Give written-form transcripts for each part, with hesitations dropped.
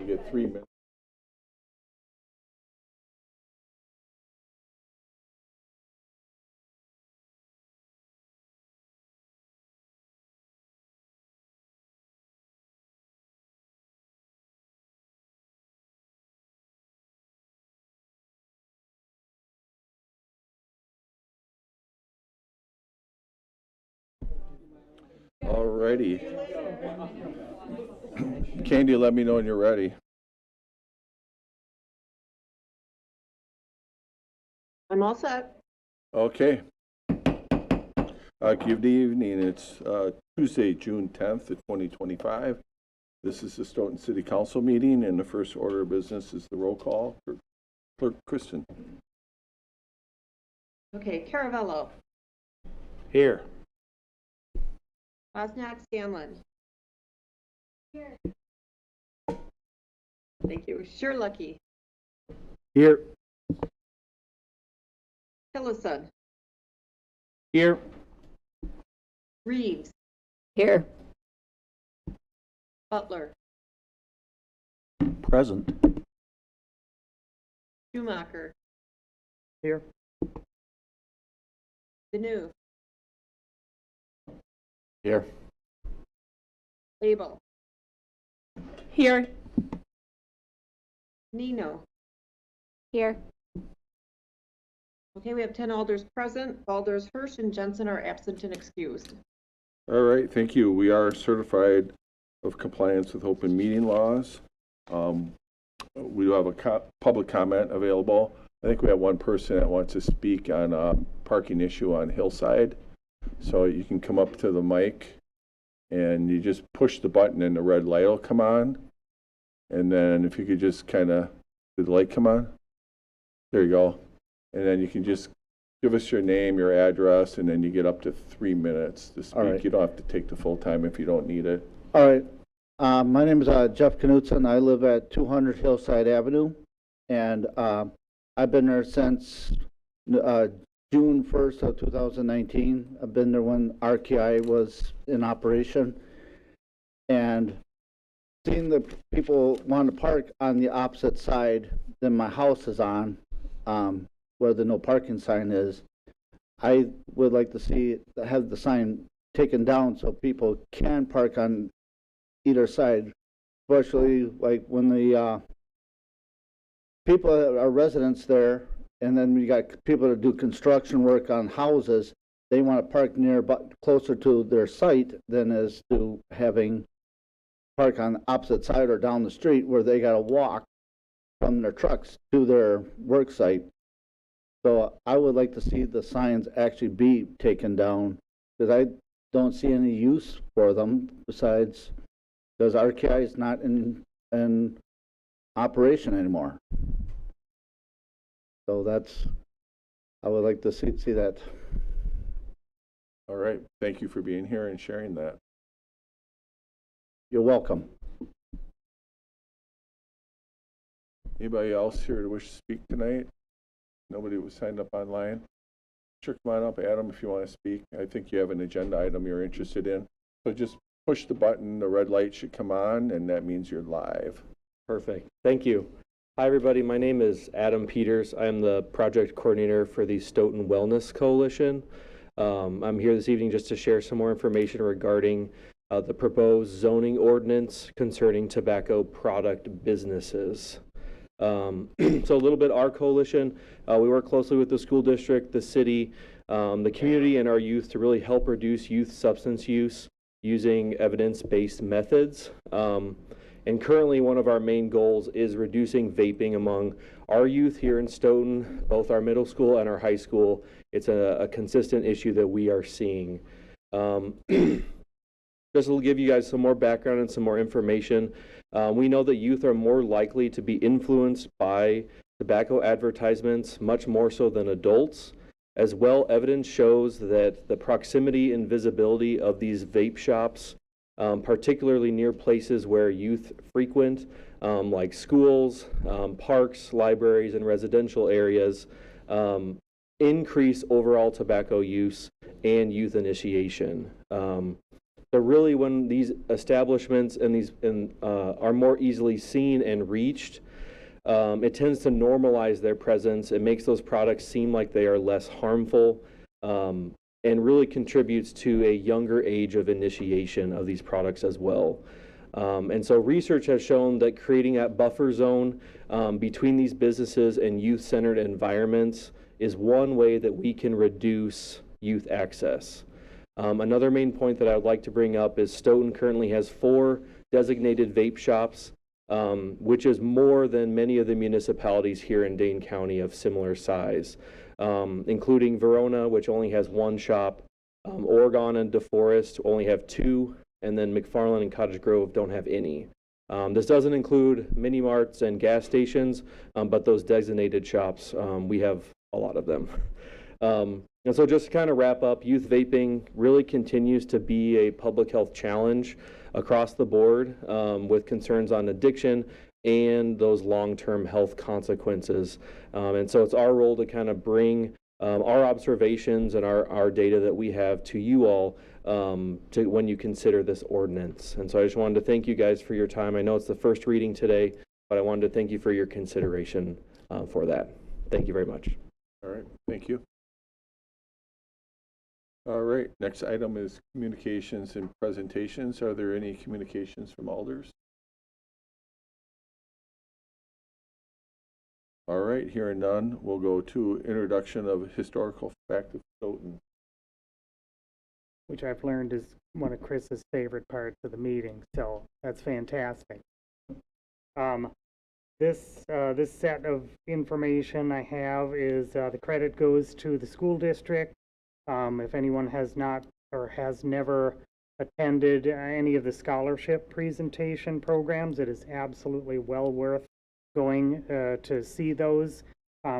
You get 3 minutes. Alrighty. Candy, let me know when you're ready. I'm all set. Okay. Good evening. It's Tuesday, June 10th, 2025. This is the Stoughton City Council meeting, and the first order of business is the roll call for Clerk Kristen. Okay, Caravello, Here. Bosniak Scanlon. Here. Thank you. Sherlucky, Here. Tillison, Here. Reeves, Here. Butler, Present. Schumacher, Here. Deneau, Here. Abel, Here. Nino. Here. Okay, we have 10 alders present. Alders Hirsch and Jensen are absent and excused. All right, thank you. We are certified of compliance with open meeting laws. We do have a public comment available. I think we have one person that wants to speak on a parking issue on Hillside. So you can come up to the mic and you just push the button and the red light will come on. And then if you could just did the light come on? There you go. And then you can just give us your name, your address, and then you get up to 3 minutes to speak. All right. You don't have to take the full time if you don't need it. All right. My name is Jeff Knutson. I live at 200 Hillside Avenue, and I've been there since June 1st of 2019. I've been there when RKI was in operation, and seeing the people want to park on the opposite side than my house is on, where the no parking sign is. I would like to have the sign taken down so people can park on either side, especially like when the people are residents there, and then we got people that do construction work on houses. They want to park but closer to their site than is to having park on the opposite side or down the street where they got to walk from their trucks to their work site. So I would like to see the signs actually be taken down, because I don't see any use for them besides because RKI is not in operation anymore. So I would like to see that. All right. Thank you for being here and sharing that. You're welcome. Anybody else here to wish to speak tonight? Nobody was signed up online. Sure, come on up, Adam, if you want to speak. I think you have an agenda item you're interested in. So just push the button, the red light should come on, and that means you're live. Perfect. Thank you. Hi, everybody. My name is Adam Peters. I'm the project coordinator for the Stoughton Wellness Coalition. I'm here this evening just to share some more information regarding the proposed zoning ordinance concerning tobacco product businesses. So a little bit our coalition, we work closely with the school district, the city, the community, and our youth to really help reduce youth substance use using evidence-based methods. And currently one of our main goals is reducing vaping among our youth here in Stoughton, both our middle school and our high school. It's a consistent issue that we are seeing. Just to give you guys some more background and some more information, we know that youth are more likely to be influenced by tobacco advertisements, much more so than adults. As well, evidence shows that the proximity and visibility of these vape shops, particularly near places where youth frequent, like schools, parks, libraries, and residential areas, increase overall tobacco use and youth initiation. So really, when these establishments and are more easily seen and reached, it tends to normalize their presence. It makes those products seem like they are less harmful, and really contributes to a younger age of initiation of these products as well. And so research has shown that creating that buffer zone between these businesses and youth-centered environments is one way that we can reduce youth access. Another main point that I would like to bring up is Stoughton currently has 4 designated vape shops, which is more than many of the municipalities here in Dane County of similar size, including Verona, which only has 1 shop, Oregon and DeForest only have 2, and then McFarland and Cottage Grove don't have any. This doesn't include mini marts and gas stations, but those designated shops, we have a lot of them. And so just to kind of wrap up, youth vaping really continues to be a public health challenge across the board, with concerns on addiction and those long-term health consequences. And so it's our role to kind of bring our observations and our data that we have to you all to when you consider this ordinance. And so I just wanted to thank you guys for your time. I know it's the first reading today, but I wanted to thank you for your consideration for that. Thank you very much. All right, thank you. All right, next item is communications and presentations. Are there any communications from alders? All right, hearing none, we'll go to introduction of historical fact of Stoughton. Which I've learned is one of Chris's favorite parts of the meeting, so that's fantastic. This set of information I have is the credit goes to the school district. If anyone has not or has never attended any of the scholarship presentation programs, it is absolutely well worth going to see those,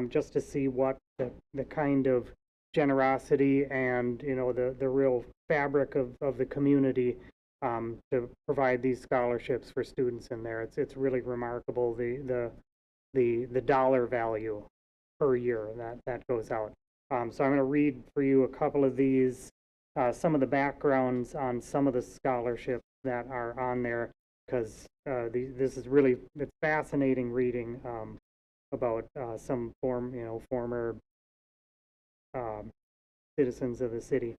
just to see what the kind of generosity and the real fabric of the community to provide these scholarships for students in there. It's really remarkable the dollar value per year that goes out. So I'm going to read for you a couple of these, some of the backgrounds on some of the scholarships that are on there, because this is really, it's fascinating reading about some former citizens of the city.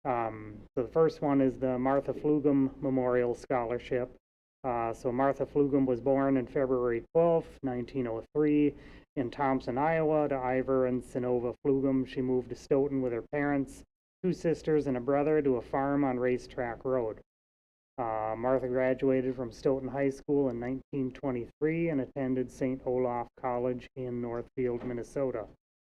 So the first one is the Martha Flugum Memorial Scholarship. So Martha Flugum was born on February 12, 1903 in Thompson, Iowa, to Ivor and Sinova Flugum. She moved to Stoughton with her parents, 2 sisters, and a brother to a farm on Racetrack Road. Martha graduated from Stoughton High School in 1923 and attended St. Olaf College in Northfield, Minnesota,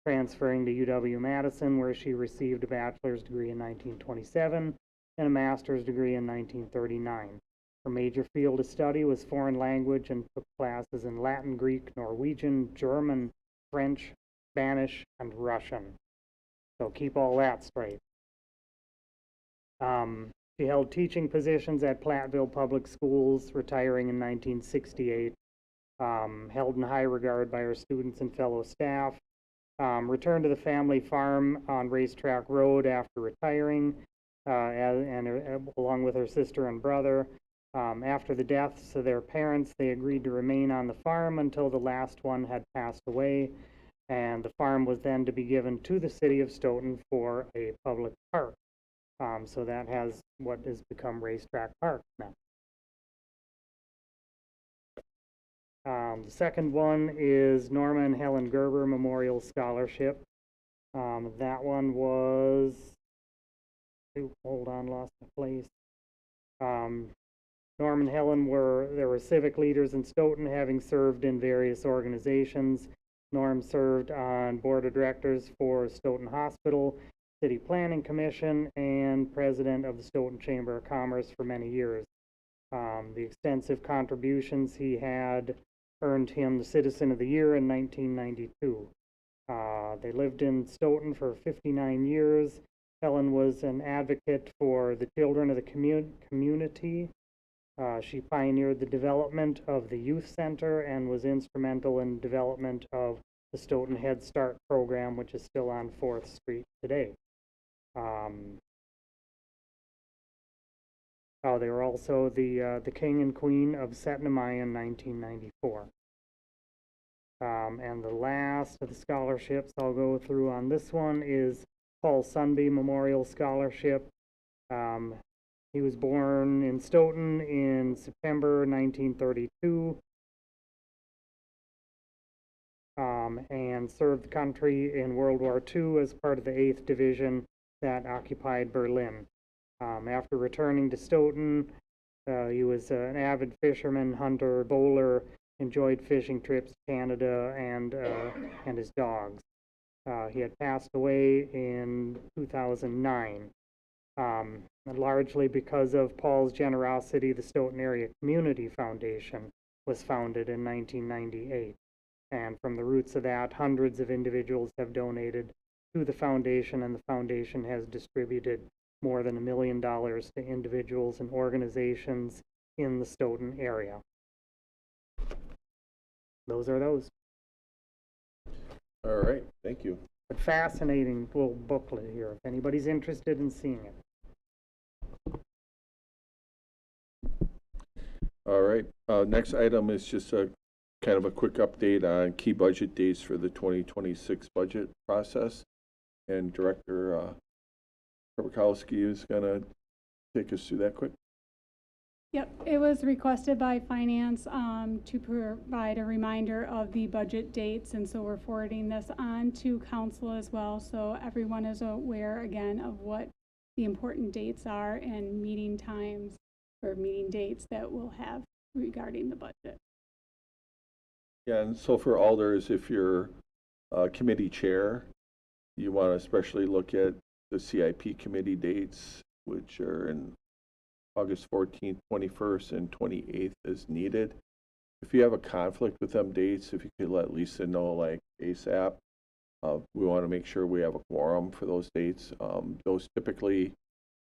transferring to UW-Madison, where she received a bachelor's degree in 1927 and a master's degree in 1939. Her major field of study was foreign language and took classes in Latin, Greek, Norwegian, German, French, Spanish, and Russian. So keep all that straight. She held teaching positions at Platteville Public Schools, retiring in 1968, held in high regard by her students and fellow staff. Returned to the family farm on Racetrack Road after retiring, along with her sister and brother. After the deaths of their parents, they agreed to remain on the farm until the last one had passed away, and the farm was then to be given to the city of Stoughton for a public park. So that has what has become Racetrack Park now. The second one is Norma and Helen Gerber Memorial Scholarship. That one was, hold on, lost my place. Norm and Helen were civic leaders in Stoughton, having served in various organizations. Norm served on board of directors for Stoughton Hospital, City Planning Commission, and president of the Stoughton Chamber of Commerce for many years. The extensive contributions he had earned him the Citizen of the Year in 1992. They lived in Stoughton for 59 years. Helen was an advocate for the children of the community. She pioneered the development of the youth center and was instrumental in development of the Stoughton Head Start program, which is still on 4th Street today. They were also the king and queen of Setnamaya in 1994. And the last of the scholarships I'll go through on this one is Paul Sunby Memorial Scholarship. He was born in Stoughton in September 1932 and served the country in World War II as part of the 8th Division that occupied Berlin. After returning to Stoughton, he was an avid fisherman, hunter, bowler, enjoyed fishing trips to Canada and his dogs. He had passed away in 2009. And largely because of Paul's generosity, the Stoughton Area Community Foundation was founded in 1998. And from the roots of that, hundreds of individuals have donated to the foundation, and the foundation has distributed more than $1 million to individuals and organizations in the Stoughton area. Those are those. All right, thank you. But fascinating little booklet here, if anybody's interested in seeing it. All right, next item is just a kind of a quick update on key budget dates for the 2026 budget process. And Director Krbakowski is gonna take us through that quick. Yep, it was requested by Finance to provide a reminder of the budget dates, and so we're forwarding this on to Council as well, so everyone is aware again of what the important dates are and meeting times or meeting dates that we'll have regarding the budget. Yeah, and so for alders, if you're committee chair, you want to especially look at the CIP committee dates, which are in August 14th, 21st, and 28th as needed. If you have a conflict with them dates, if you could let Lisa know like ASAP, we want to make sure we have a quorum for those dates. Those typically,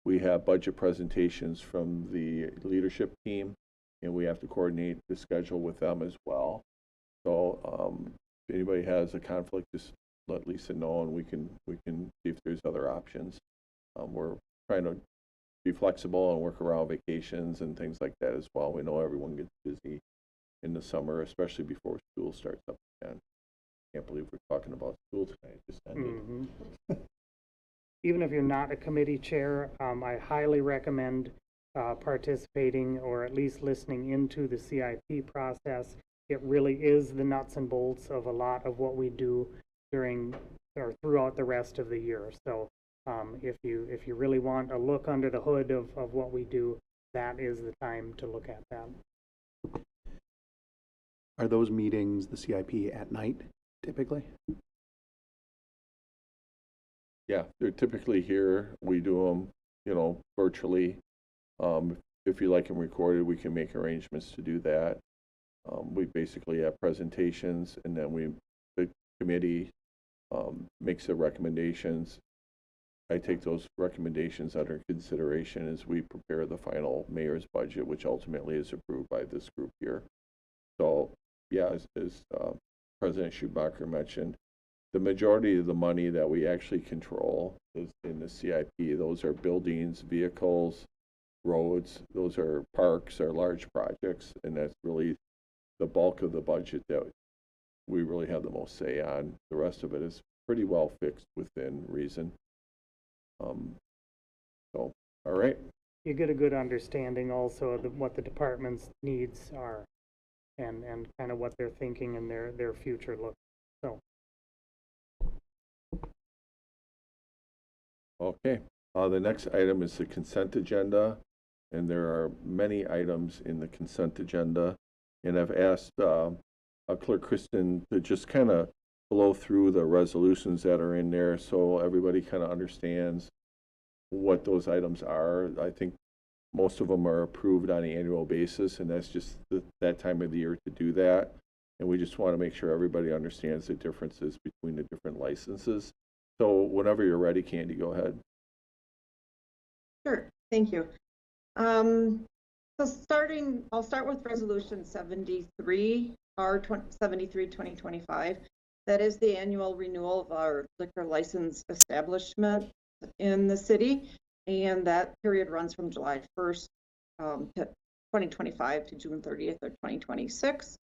we have budget presentations from the leadership team, and we have to coordinate the schedule with them as well. So if anybody has a conflict, just let Lisa know, and we can see if there's other options. We're trying to be flexible and work around vacations and things like that as well. We know everyone gets busy in the summer, especially before school starts up again. Can't believe we're talking about school tonight. It just ended. Mm-hmm. Even if you're not a committee chair, I highly recommend participating or at least listening into the CIP process. It really is the nuts and bolts of a lot of what we do during or throughout the rest of the year. So if you really want a look under the hood of what we do, that is the time to look at that. Are those meetings, the CIP, at night typically? Yeah, they're typically here. We do them, virtually. If you like them recorded, we can make arrangements to do that. We basically have presentations, and then the committee makes the recommendations. I take those recommendations under consideration as we prepare the final mayor's budget, which ultimately is approved by this group here. So, yeah, as President Schubacher mentioned, the majority of the money that we actually control is in the CIP. Those are buildings, vehicles, roads. Those are parks, are large projects, and that's really the bulk of the budget that we really have the most say on. The rest of it is pretty well fixed within reason. So, all right. You get a good understanding also of what the department's needs are and kind of what they're thinking and their future look. So. Okay. The next item is the consent agenda, and there are many items in the consent agenda. And I've asked Clerk Kristen to just kind of blow through the resolutions that are in there so everybody kind of understands what those items are. I think most of them are approved on an annual basis, and that's just that time of the year to do that. And we just want to make sure everybody understands the differences between the different licenses. So whenever you're ready, Candy, go ahead. Sure, thank you. So I'll start with Resolution 73, R73 2025. That is the annual renewal of our liquor license establishment in the city, and that period runs from July 1st 2025 to June 30th of 2026.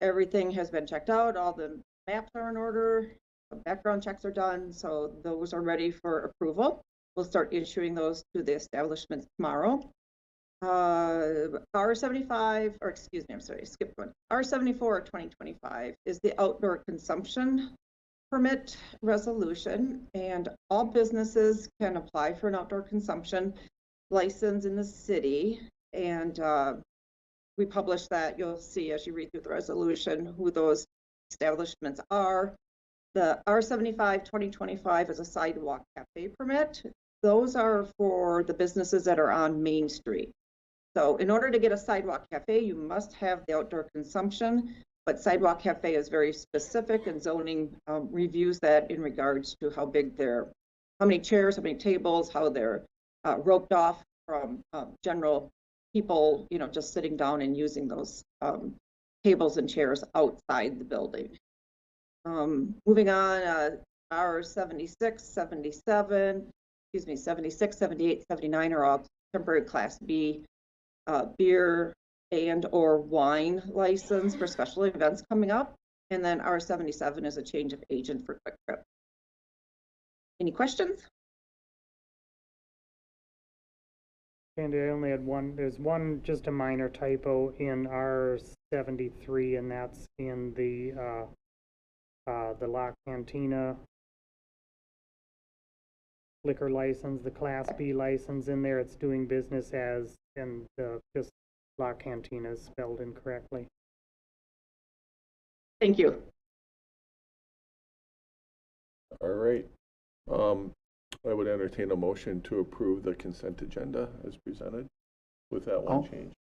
Everything has been checked out. All the maps are in order. The background checks are done. So those are ready for approval. We'll start issuing those to the establishments tomorrow. R75, or excuse me, I'm sorry, skip one. R74 of 2025 is the outdoor consumption permit resolution, and all businesses can apply for an outdoor consumption license in the city. And we publish that. You'll see as you read through the resolution who those establishments are. The R75 2025 is a sidewalk cafe permit. Those are for the businesses that are on Main Street. So in order to get a sidewalk cafe, you must have the outdoor consumption, but sidewalk cafe is very specific, and zoning reviews that in regards to how big how many chairs, how many tables, how they're roped off from general people, just sitting down and using those tables and chairs outside the building. Moving on, R76, 77, 76, 78, 79 are all temporary Class B beer and or wine license for special events coming up. And then R77 is a change of agent for Quick Trip. Any questions? Candy, I only had one. There's one, just a minor typo in R73, and that's in the La Cantina liquor license, the Class B license in there. It's doing business as, and just La Cantina is spelled incorrectly. Thank you. All right. I would entertain a motion to approve the consent agenda as presented with that one change.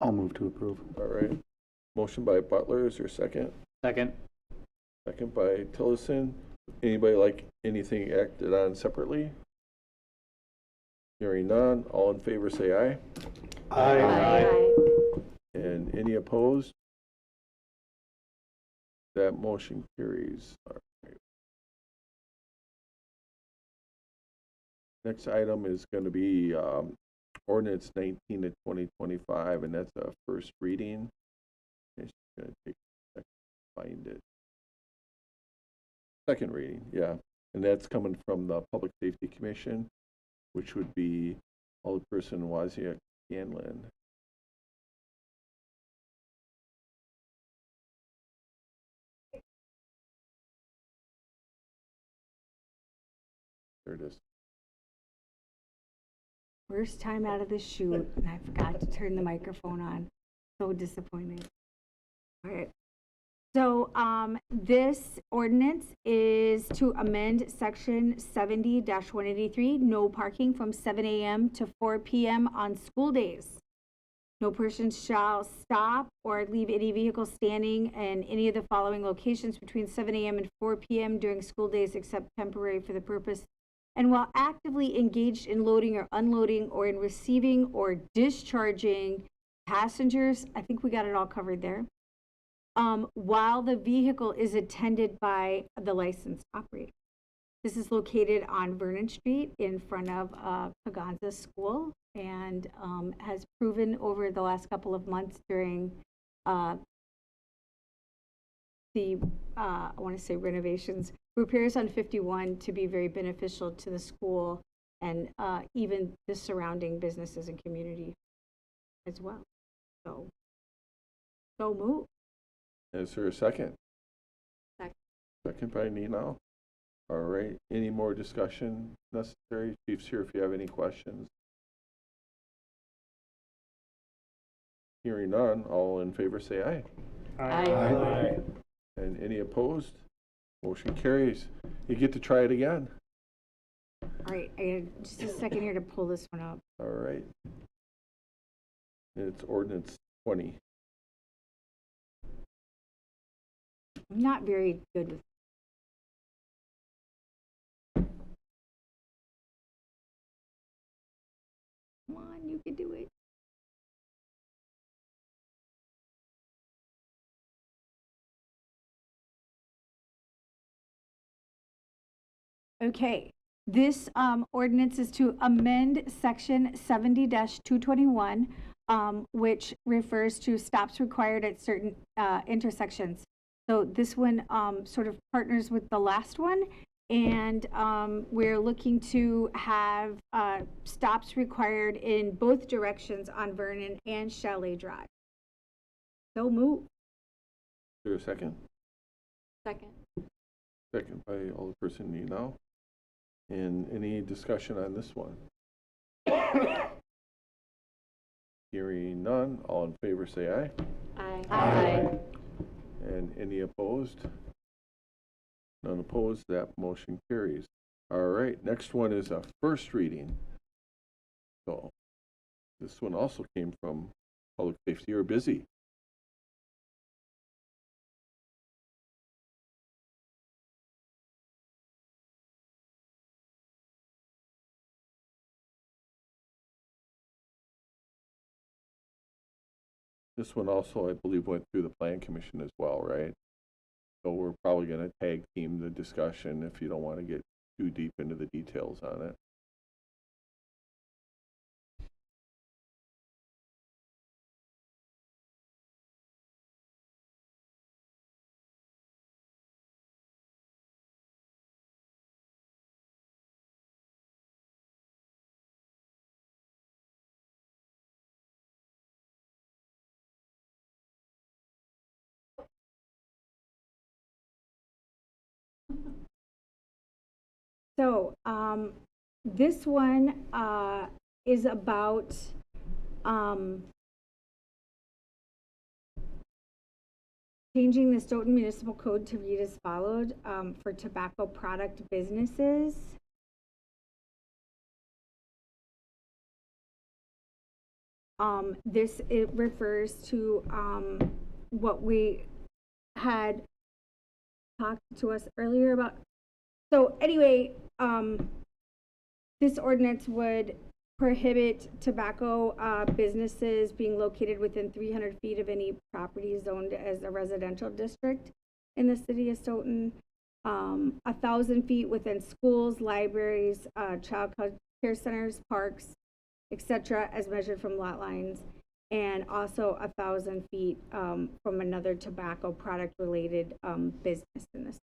I'll move to approve. All right. Motion by Butler, is there a second? Second. Second by Tillison. Anybody like anything acted on separately? Hearing none, all in favor say aye. Aye. And any opposed? That motion carries. All right. Next item is going to be ordinance 19 of 2025, and that's a first reading. It's going to take a second to find it. Second reading, yeah. And that's coming from the Public Safety Commission, which would be Alderperson Wozniak Scanlon. There it is. First time out of the chute, and I forgot to turn the microphone on. So disappointed. All right. So this ordinance is to amend section 70-183, no parking from 7 a.m. to 4 p.m. on school days. No person shall stop or leave any vehicle standing in any of the following locations between 7 a.m. and 4 p.m. during school days except temporary for the purpose, and while actively engaged in loading or unloading or in receiving or discharging passengers. I think we got it all covered there. While the vehicle is attended by the licensed operator. This is located on Vernon Street in front of Paganza School, and has proven over the last couple of months during I want to say renovations, repairs on 51 to be very beneficial to the school and even the surrounding businesses and community as well. So move. Is there a second? Second. Second by Nino. All right. Any more discussion necessary? Chief's here if you have any questions. Hearing none, all in favor say aye. Aye. And any opposed? Motion carries. You get to try it again. All right, I got just a second here to pull this one up. All right. It's ordinance 20. I'm not very good with. Come on, you can do it. Okay, This ordinance is to amend section 70-221, which refers to stops required at certain intersections. So this one sort of partners with the last one, and we're looking to have stops required in both directions on Vernon and Chalet Drive. So move. Is there a second? Second. Second by Alderperson Nino. And any discussion on this one? Hearing none, all in favor say aye. Aye. Aye. And any opposed? None opposed, that motion carries. All right, next one is a first reading. So this one also came from Public Safety or Busy. This one also, I believe, went through the Plan Commission as well, right? So we're probably going to tag team the discussion if you don't want to get too deep into the details on it. So, this one is about changing the Stoughton Municipal Code to read as followed for tobacco product businesses. It refers to what we had talked to us earlier about. So anyway, this ordinance would prohibit tobacco businesses being located within 300 feet of any property zoned as a residential district in the city of Stoughton, 1,000 feet within schools, libraries, child care centers, parks, etc., as measured from lot lines, and also 1,000 feet from another tobacco product related business in this.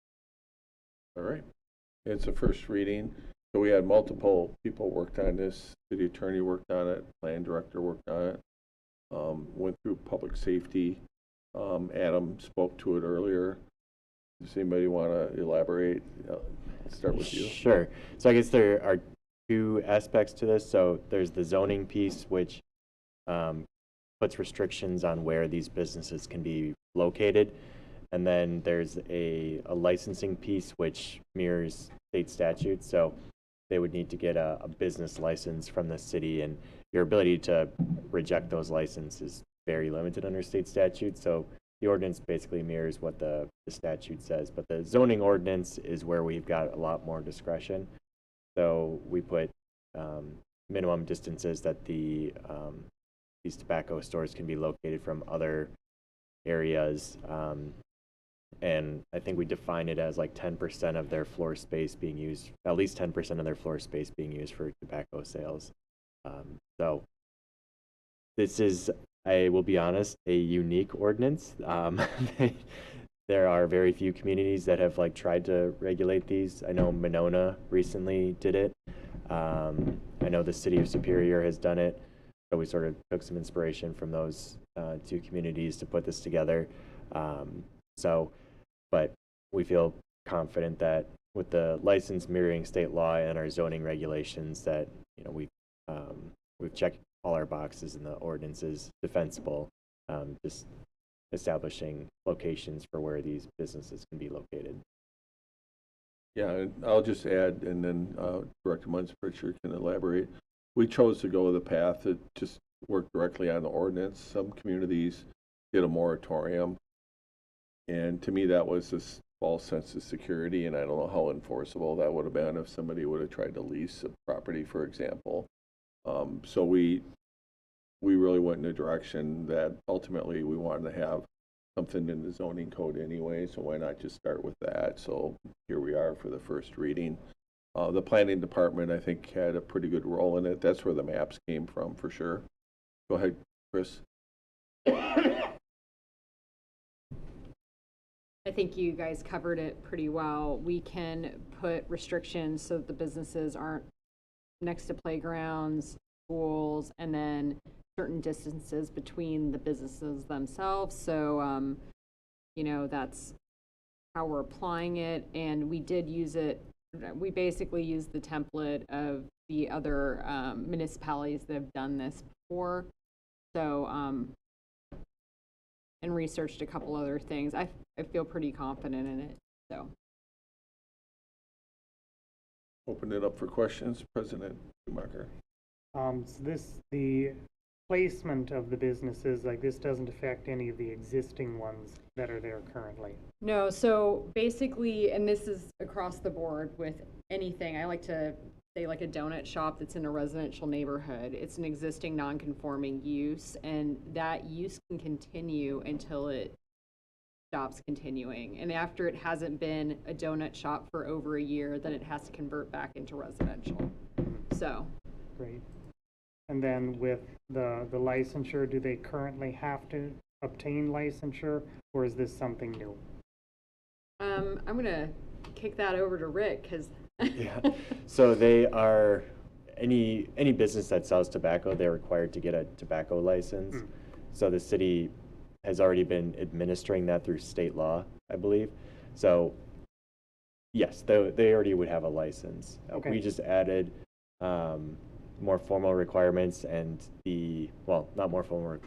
All right. It's a first reading. So we had multiple people worked on this. City attorney worked on it. Plan director worked on it. Went through public safety. Adam spoke to it earlier. Does anybody want to elaborate? Start with you. Sure. So I guess there are two aspects to this. So there's the zoning piece, which puts restrictions on where these businesses can be located. And then there's a licensing piece, which mirrors state statutes. So they would need to get a business license from the city, and your ability to reject those licenses is very limited under state statute. So the ordinance basically mirrors what the statute says, but the zoning ordinance is where we've got a lot more discretion. So we put minimum distances that these tobacco stores can be located from other areas. And I think we define it as like 10% of their floor space being used, at least 10% of their floor space being used for tobacco sales. So this is, I will be honest, a unique ordinance. There are very few communities that have like tried to regulate these. I know Monona recently did it. I know the city of Superior has done it. So we sort of took some inspiration from those two communities to put this together. But we feel confident that with the license mirroring state law and our zoning regulations that, you know, we've checked all our boxes and the ordinance is defensible, just establishing locations for where these businesses can be located. Yeah, and I'll just add, and then Director Munz-Pritchard can elaborate. We chose to go the path that just work directly on the ordinance. Some communities did a moratorium. And to me, that was this false sense of security, and I don't know how enforceable that would have been if somebody would have tried to lease a property, for example. So we really went in a direction that ultimately we wanted to have something in the zoning code anyway, so why not just start with that? So here we are for the first reading. The planning department, I think, had a pretty good role in it. That's where the maps came from, for sure. Go ahead, Chris. I think you guys covered it pretty well. We can put restrictions so that the businesses aren't next to playgrounds, schools, and then certain distances between the businesses themselves. So, you know, that's how we're applying it. And we did use it, we basically used the template of the other municipalities that have done this before. So, and researched a couple other things. I feel pretty confident in it, so. Open it up for questions. President Schumacher. So the placement of the businesses, like this doesn't affect any of the existing ones that are there currently. No, so basically, and this is across the board with anything, I like to say like a donut shop that's in a residential neighborhood. It's an existing non-conforming use, and that use can continue until it stops continuing. And after it hasn't been a donut shop for over a year, then it has to convert back into residential. So. Great. And then with the licensure, do they currently have to obtain licensure, or is this something new? I'm gonna kick that over to Rick, because Yeah, so they are, any business that sells tobacco, they're required to get a tobacco license. So the city has already been administering that through state law, I believe. So yes, they already would have a license. Okay. We just added more formal requirements and not more formal,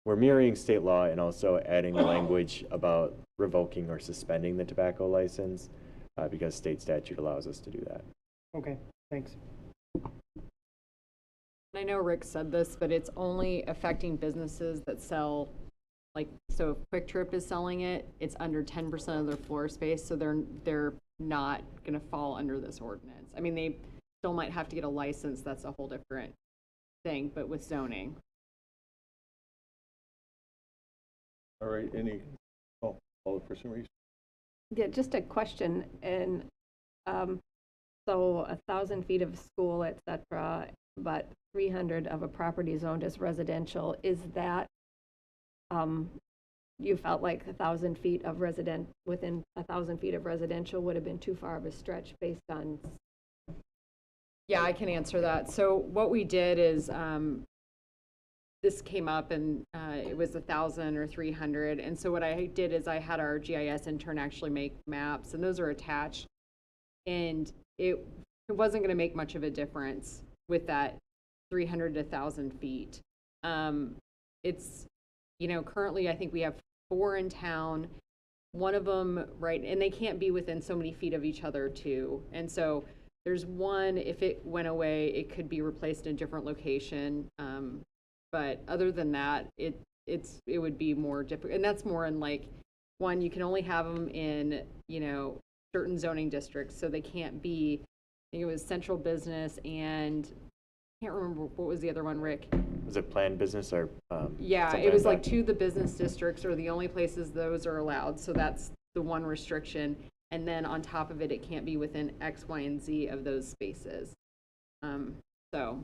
we're mirroring state law and also adding the language about revoking or suspending the tobacco license because state statute allows us to do that. Okay, thanks. I know Rick said this, but it's only affecting businesses that sell, like, so if Quick Trip is selling it, it's under 10% of their floor space, so they're not gonna fall under this ordinance. I mean, they still might have to get a license, that's a whole different thing, but with zoning. All right, Alderperson Reese. Yeah, just a question, and so 1,000 feet of school, et cetera, but 300 of a property zoned as residential, is that, you felt like 1,000 feet of within 1,000 feet of residential would have been too far of a stretch based on? Yeah, I can answer that. So what we did is, this came up and it was 1,000 or 300. And so what I did is I had our GIS intern actually make maps, and those are attached. And it wasn't going to make much of a difference with that 300 to 1,000 feet. It's, you know, currently I think we have 4 in town. One of them, right, and they can't be within so many feet of each other too. And so there's one, if it went away, it could be replaced in a different location. But other than that, it would be more difficult. And that's more in like, one, you can only have them in, you know, certain zoning districts. So they can't be, I think it was central business and I can't remember, what was the other one, Rick? Was it planned business or? Yeah, something it was like that? 2 of the business districts are the only places those are allowed. So that's the one restriction. And then on top of it, it can't be within X, Y, and Z of those spaces. So.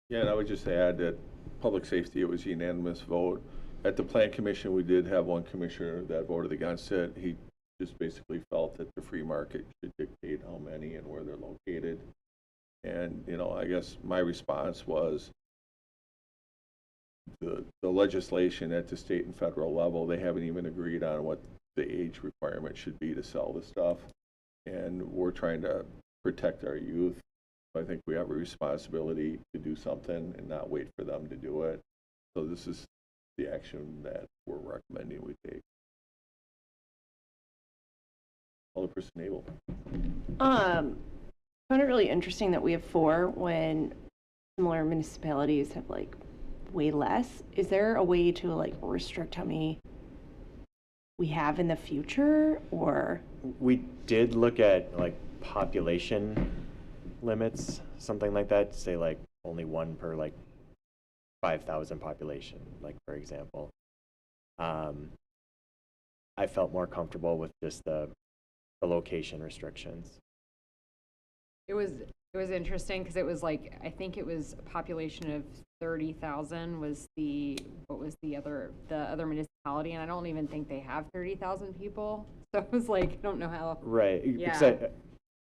Yeah, and I would just add that public safety, it was a unanimous vote. At the Plan Commission, we did have one commissioner that voted against it. He just basically felt that the free market should dictate how many and where they're located. And, you know, I guess my response was the legislation at the state and federal level, they haven't even agreed on what the age requirement should be to sell the stuff. And we're trying to protect our youth. I think we have a responsibility to do something and not wait for them to do it. So this is the action that we're recommending we take. Alderperson Abel. I found it really interesting that we have 4 when similar municipalities have like way less. Is there a way to like restrict how many we have in the future, or? We did look at like population limits, something like that, say like only 1 per like 5,000 population, like for example. I felt more comfortable with just the location restrictions. It was interesting because it was like, I think it was a population of 30,000 was what was the other municipality, and I don't even think they have 30,000 people. So it was like, I don't know how. Right. Because Yeah.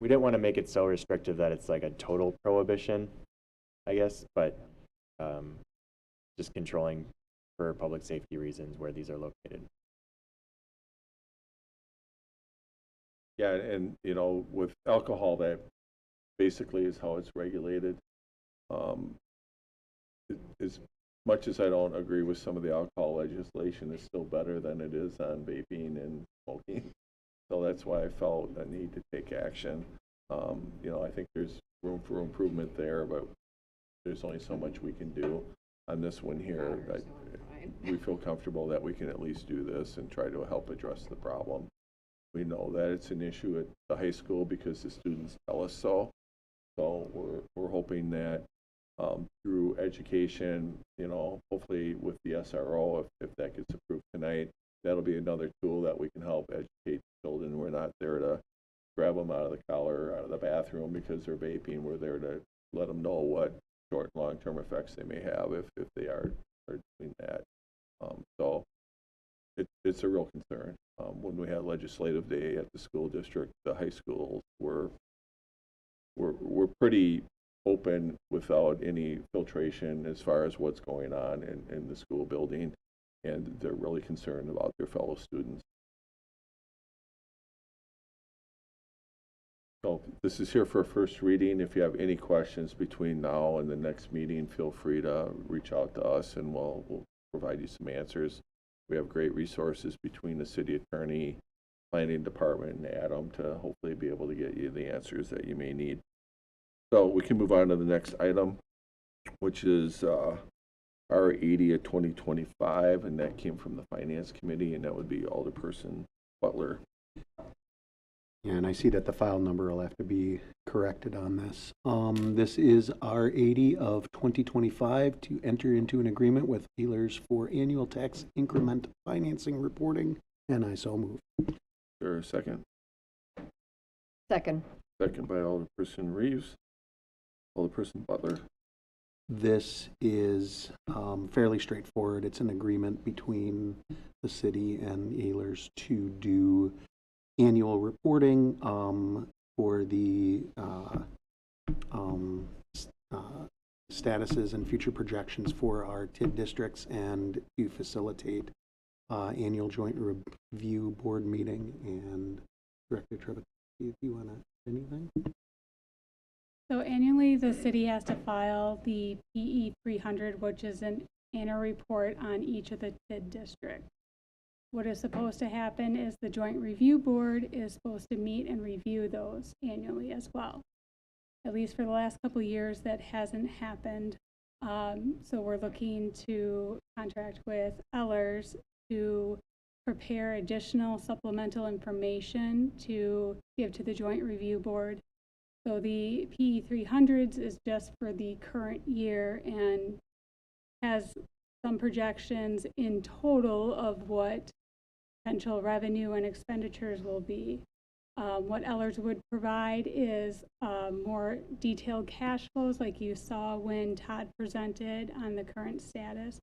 we didn't want to make it so restrictive that it's like a total prohibition, I guess, but just controlling for public safety reasons where these are located. Yeah, and, you know, with alcohol, that basically is how it's regulated. As much as I don't agree with some of the alcohol legislation, it's still better than it is on vaping and smoking. So that's why I felt a need to take action. You know, I think there's room for improvement there, but there's only so much we can do on this one here. We feel comfortable that we can at least do this and try to help address the problem. We know that it's an issue at the high school because the students tell us so. So we're hoping that through education, you know, hopefully with the SRO, if that gets approved tonight, that'll be another tool that we can help educate children. We're not there to grab them out of the collar or out of the bathroom because they're vaping. We're there to let them know what short and long-term effects they may have if they are doing that. So it's a real concern. When we had legislative day at the school district, the high schools were pretty open without any filtration as far as what's going on in the school building, and they're really concerned about their fellow students. So this is here for a first reading. If you have any questions between now and the next meeting, feel free to reach out to us and we'll provide you some answers. We have great resources between the city attorney, planning department, and Adam to hopefully be able to get you the answers that you may need. So we can move on to the next item, which is R80 of 2025, and that came from the Finance Committee, and that would be Alderperson Butler. And I see that the file number will have to be corrected on this. This is R80 of 2025 to enter into an agreement with Ehlers for annual tax increment financing reporting, and I so move. Is there a second? Second. Second by Alderperson Reeves. Alderperson Butler. This is fairly straightforward. It's an agreement between the city and Ehlers to do annual reporting for the statuses and future projections for our TID districts and to facilitate annual joint review board meeting. And Director Trevor, if you want to say anything? So annually, the city has to file the PE 300, which is an annual report on each of the TID districts. What is supposed to happen is the Joint Review Board is supposed to meet and review those annually as well. At least for the last couple of years, that hasn't happened. So we're looking to contract with Ehlers to prepare additional supplemental information to give to the Joint Review Board. So the PE 300s is just for the current year and has some projections in total of what potential revenue and expenditures will be. What Ehlers would provide is more detailed cash flows like you saw when Todd presented on the current status.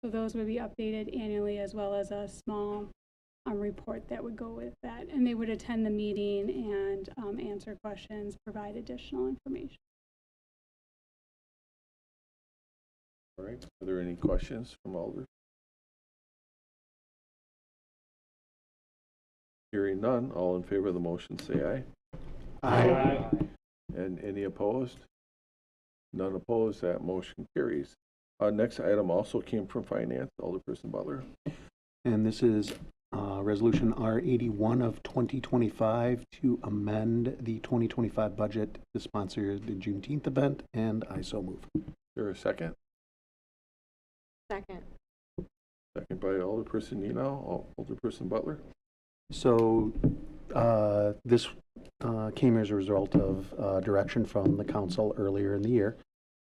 So those would be updated annually, as well as a small report that would go with that. And they would attend the meeting and answer questions, provide additional information. All right. Are there any questions from Alder? Hearing none, all in favor of the motion say aye. Aye. And any opposed? None opposed, that motion carries. Next item also came from Finance, Alderperson Butler. And this is Resolution R81 of 2025 to amend the 2025 budget to sponsor the Juneteenth event, and I so move. Is there a second? Second. Second by Alderperson Nino. Alderperson Butler. So this came as a result of direction from the council earlier in the year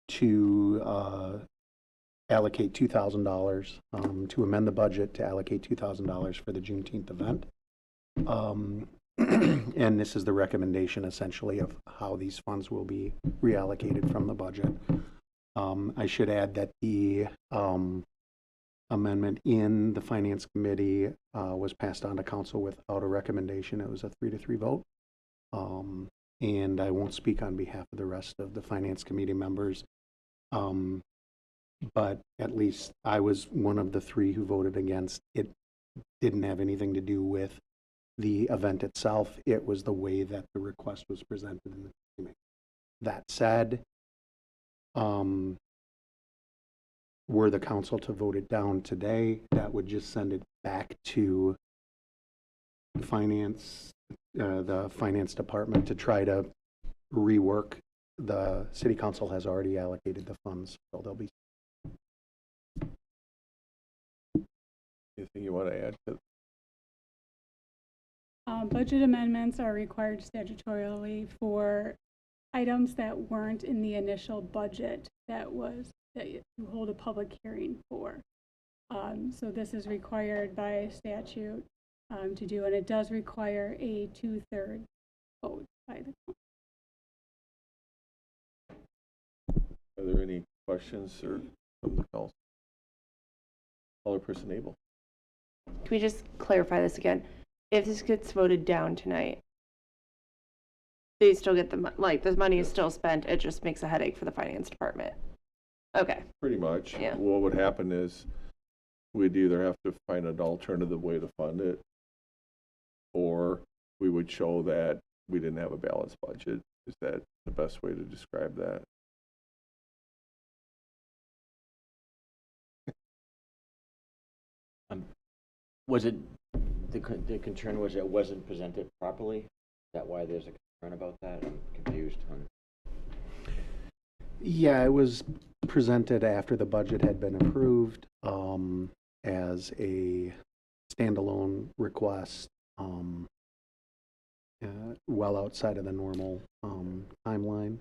to allocate $2,000 to amend the budget to allocate $2,000 for the Juneteenth event. And this is the recommendation essentially of how these funds will be reallocated from the budget. I should add that the amendment in the Finance Committee was passed on to council without a recommendation. It was a 3-3 vote. And I won't speak on behalf of the rest of the Finance Committee members. But at least I was one of the 3 who voted against. It didn't have anything to do with the event itself. It was the way that the request was presented in the document. That said, were the council to vote it down today, that would just send it back to finance, the finance department to try to rework. The city council has already allocated the funds, so they'll be. Anything you want to add to? Budget amendments are required statutorily for items that weren't in the initial budget that you hold a public hearing for. So this is required by statute to do, and it does require a 2/3 vote by the council. Are there any questions or from the council? Alderperson Abel. Can we just clarify this again? If this gets voted down tonight, they still get the money is still spent. It just makes a headache for the finance department. Okay. Pretty much. Yeah. What would happen is we'd either have to find an alternative way to fund it, or we would show that we didn't have a balanced budget. Is that the best way to describe that? Was it, the concern was it wasn't presented properly? Is that why there's a concern about that? I'm confused on. Yeah, it was presented after the budget had been approved as a standalone request, well outside of the normal timeline.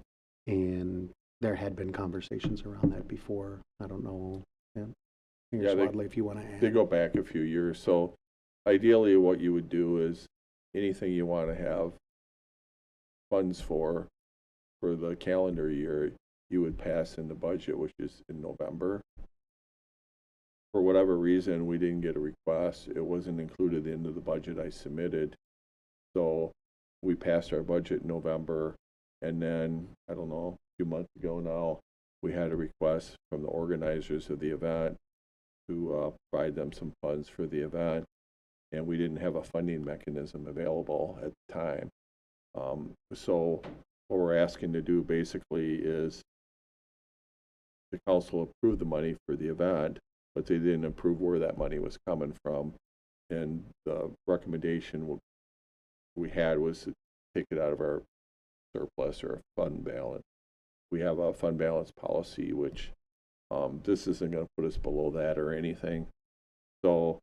And there had been conversations around that before. I don't know. Yeah, if you want to add. They go back a few years. So ideally what you would do is anything you want to have funds for the calendar year, you would pass in the budget, which is in November. For whatever reason, we didn't get a request. It wasn't included into the budget I submitted. So we passed our budget in November, and then, I don't know, a few months ago now, we had a request from the organizers of the event to provide them some funds for the event, and we didn't have a funding mechanism available at the time. So what we're asking to do basically is the council approved the money for the event, but they didn't approve where that money was coming from. And the recommendation we had was to take it out of our surplus or fund balance. We have a fund balance policy, which this isn't going to put us below that or anything. So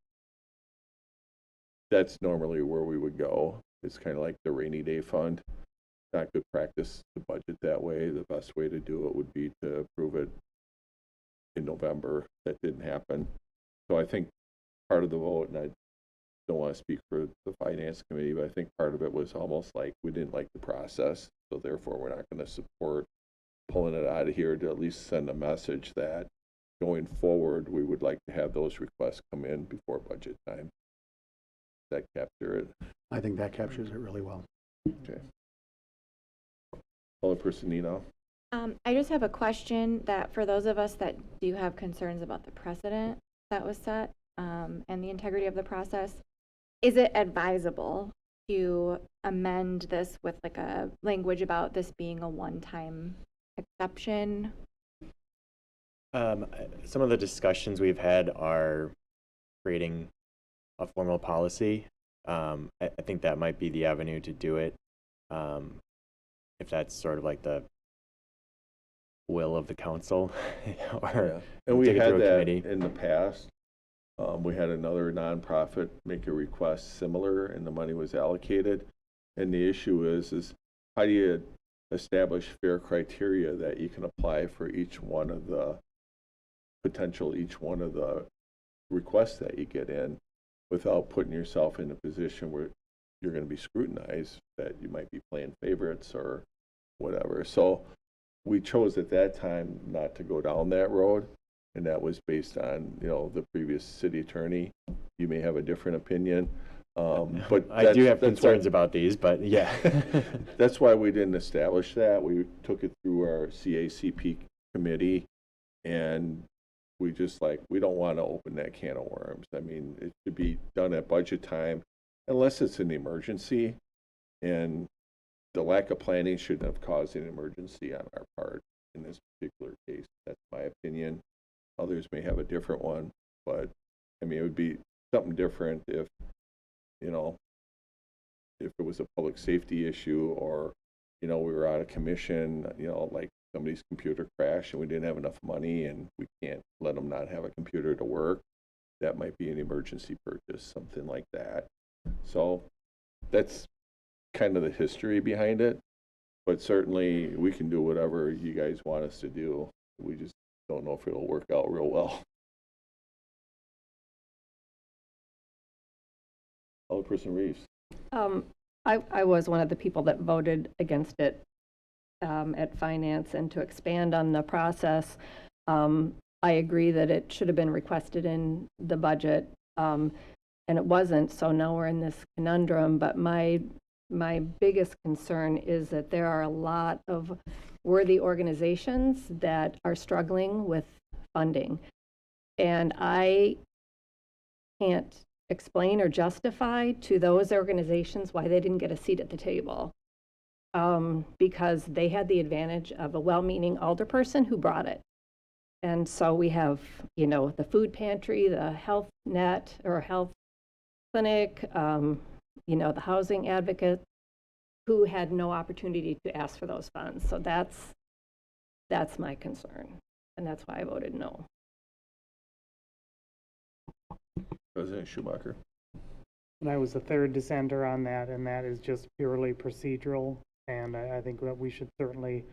that's normally where we would go. It's kind of like the rainy day fund. Not good practice to budget that way. The best way to do it would be to approve it in November. That didn't happen. So I think part of the vote, and I don't want to speak for the finance committee, but I think part of it was almost like we didn't like the process. So therefore we're not going to support pulling it out of here, to at least send a message that going forward, we would like to have those requests come in before budget time. Does that capture it? I think that captures it really well. Okay. Alderperson Nino. I just have a question that for those of us that do have concerns about the precedent that was set and the integrity of the process, is it advisable to amend this with like a language about this being a one-time exception? Some of the discussions we've had are creating a formal policy. I think that might be the avenue to do it. If that's sort of like the will of the council. Or and we take it had through a that committee. in the past. We had another nonprofit make a request similar, and the money was allocated. And the issue is how do you establish fair criteria that you can apply for each one of the requests that you get in, without putting yourself in a position where you're going to be scrutinized, that you might be playing favorites or whatever. So we chose at that time not to go down that road, and that was based on, the previous city attorney. You may have a different opinion, but I do have that's concerns about these, but yeah. that's why we didn't establish that. We took it through our CACP committee, and we just we don't want to open that can of worms. I mean, it should be done at budget time, unless it's an emergency, and the lack of planning shouldn't have caused an emergency on our part in this particular case. That's my opinion. Others may have a different one, but I mean, it would be something different if, if it was a public safety issue, or, we were out of commission, like somebody's computer crashed and we didn't have enough money and we can't let them not have a computer to work. That might be an emergency purchase, something like that. So that's kind of the history behind it. But certainly we can do whatever you guys want us to do. We just don't know if it'll work out real well. Alderperson Reeves. I was one of the people that voted against it at finance, and to expand on the process, I agree that it should have been requested in the budget, and it wasn't, so now we're in this conundrum. But my biggest concern is that there are a lot of worthy organizations that are struggling with funding, and I can't explain or justify to those organizations why they didn't get a seat at the table, because they had the advantage of a well-meaning alderperson who brought it. And so we have, the food pantry, the health net or health clinic, the housing advocate, who had no opportunity to ask for those funds. So that's my concern, and that's why I voted no. President Schumacher. And I was the third dissenter on that, and that is just purely procedural. And I think that we should certainly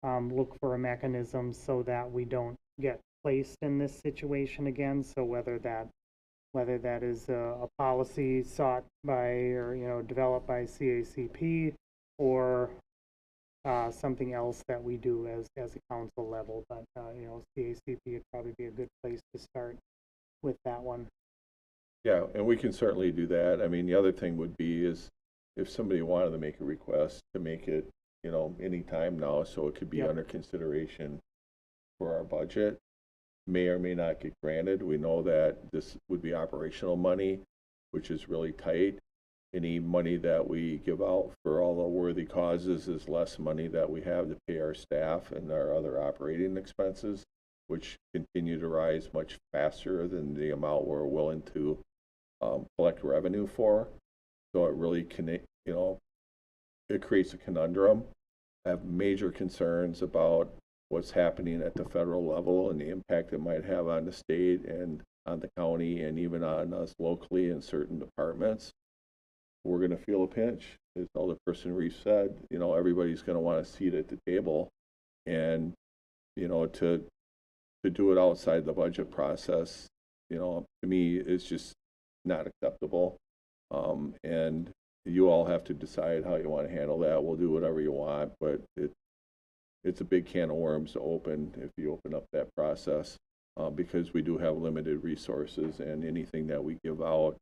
look for a mechanism so that we don't get placed in this situation again. So whether that is a policy sought by or developed by CACP, or something else that we do as a council level. But CACP would probably be a good place to start with that one. Yeah, and we can certainly do that. I mean, the other thing would be is if somebody wanted to make a request, to make it, any time now, so it could be under consideration for our budget. May or may not get granted. We know that this would be operational money, which is really tight. Any money that we give out for all the worthy causes is less money that we have to pay our staff and our other operating expenses, which continue to rise much faster than the amount we're willing to collect revenue for. So it really it creates a conundrum. I have major concerns about what's happening at the federal level and the impact it might have on the state and on the county and even on us locally in certain departments. We're going to feel a pinch. As Alderperson Reeves said, everybody's going to want a seat at the table, and to do it outside the budget process, to me is just not acceptable. And you all have to decide how you want to handle that. We'll do whatever you want, but it's a big can of worms to open if you open up that process, because we do have limited resources, and anything that we give out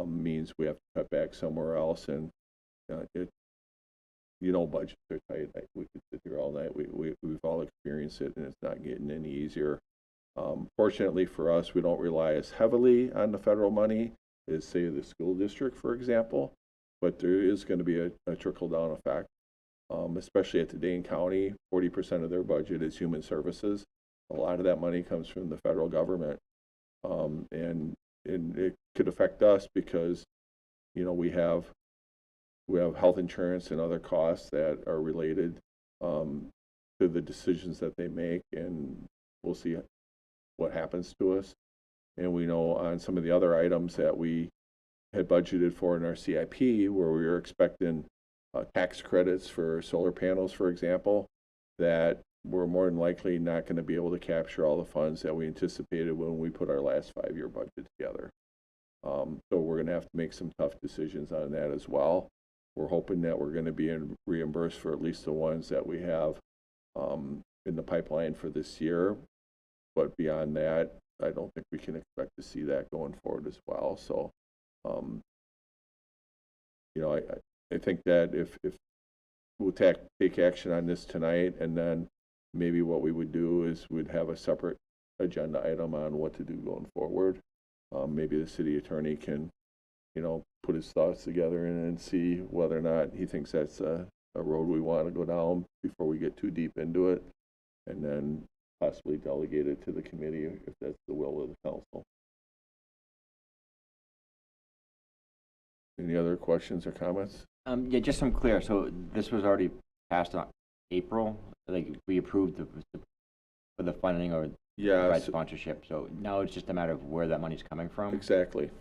means we have to cut back somewhere else. And budgets are tight. We could sit here all night. We've all experienced it, and it's not getting any easier. Fortunately for us, we don't rely as heavily on the federal money as, say, the school district, for example, but there is going to be a trickle-down effect, especially at the Dane County. 40% of their budget is human services. A lot of that money comes from the federal government, and it could affect us because, we have health insurance and other costs that are related to the decisions that they make, and we'll see what happens to us. And we know on some of the other items that we had budgeted for in our CIP, where we were expecting tax credits for solar panels, for example, that we're more than likely not going to be able to capture all the funds that we anticipated when we put our last 5-year budget together. So we're gonna have to make some tough decisions on that as well. We're hoping that we're gonna be reimbursed for at least the ones that we have in the pipeline for this year. But beyond that, I don't think we can expect to see that going forward as well. So, you know, I think that if we'll take action on this tonight, and then maybe what we would do is we'd have a separate agenda item on what to do going forward. Maybe the city attorney can, you know, put his thoughts together and see whether or not he thinks that's a road we want to go down before we get too deep into it, and then possibly delegate it to the committee if that's the will of the council. Any other questions or comments? Yeah, just so I'm clear, so this was already passed on April, like we approved for the funding or Yeah, sponsorship, so now it's just a matter of where that money's coming from? exactly,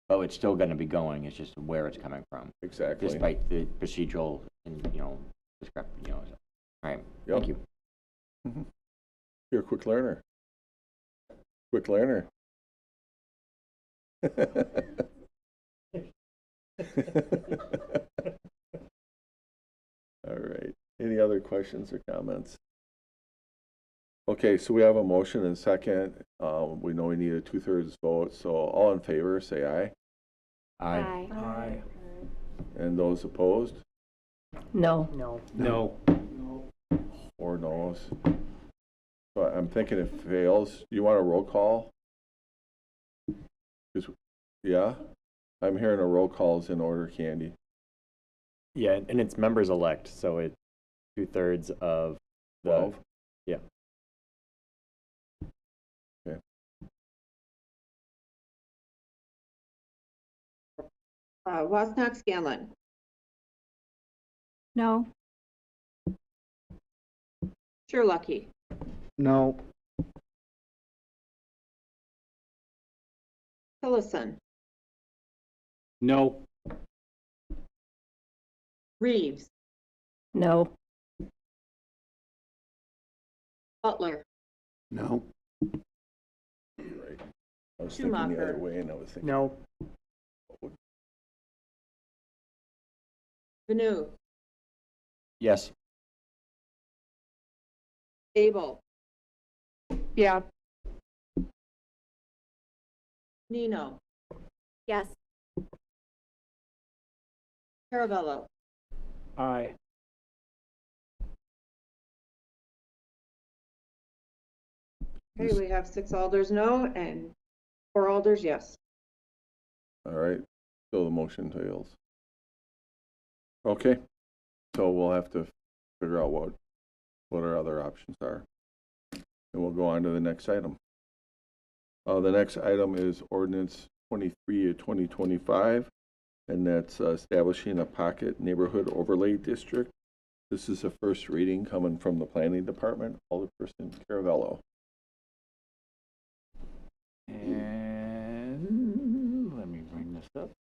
Oh, it's still gonna be going, it's just where it's coming from, exactly. despite the procedural and, you know, all right, Yep. thank you. Mhm. You're a quick learner. Quick learner. All right. Any other questions or comments? Okay, so we have a motion and second. We know we need a 2/3 vote, so all in favor, say aye. Aye. Aye. And those opposed, No. No. No. or noes? So I'm thinking it fails. You want a roll call? Yeah? I'm hearing a roll call is in order, Candy. Yeah, and it's members elect, so it's 2/3 of the, 12? yeah. Okay. Wasnak Scanlon, No. Lucky, No. Tillison, No. Reeves, No. Butler, No. Right. I was thinking the other Schumacher. way, and I was thinking. No. Vanu, Yes. Abel, Yeah. Nino, Yes. Caravello, Aye. okay, we have 6 alders no and 4 alders yes. All right, so the motion fails. Okay, so we'll have to figure out what our other options are. And we'll go on to the next item. The next item is ordinance 23 of 2025, and that's establishing a pocket neighborhood overlay district. This is a first reading coming from the planning department, Alderperson Caravello. And let me bring this up.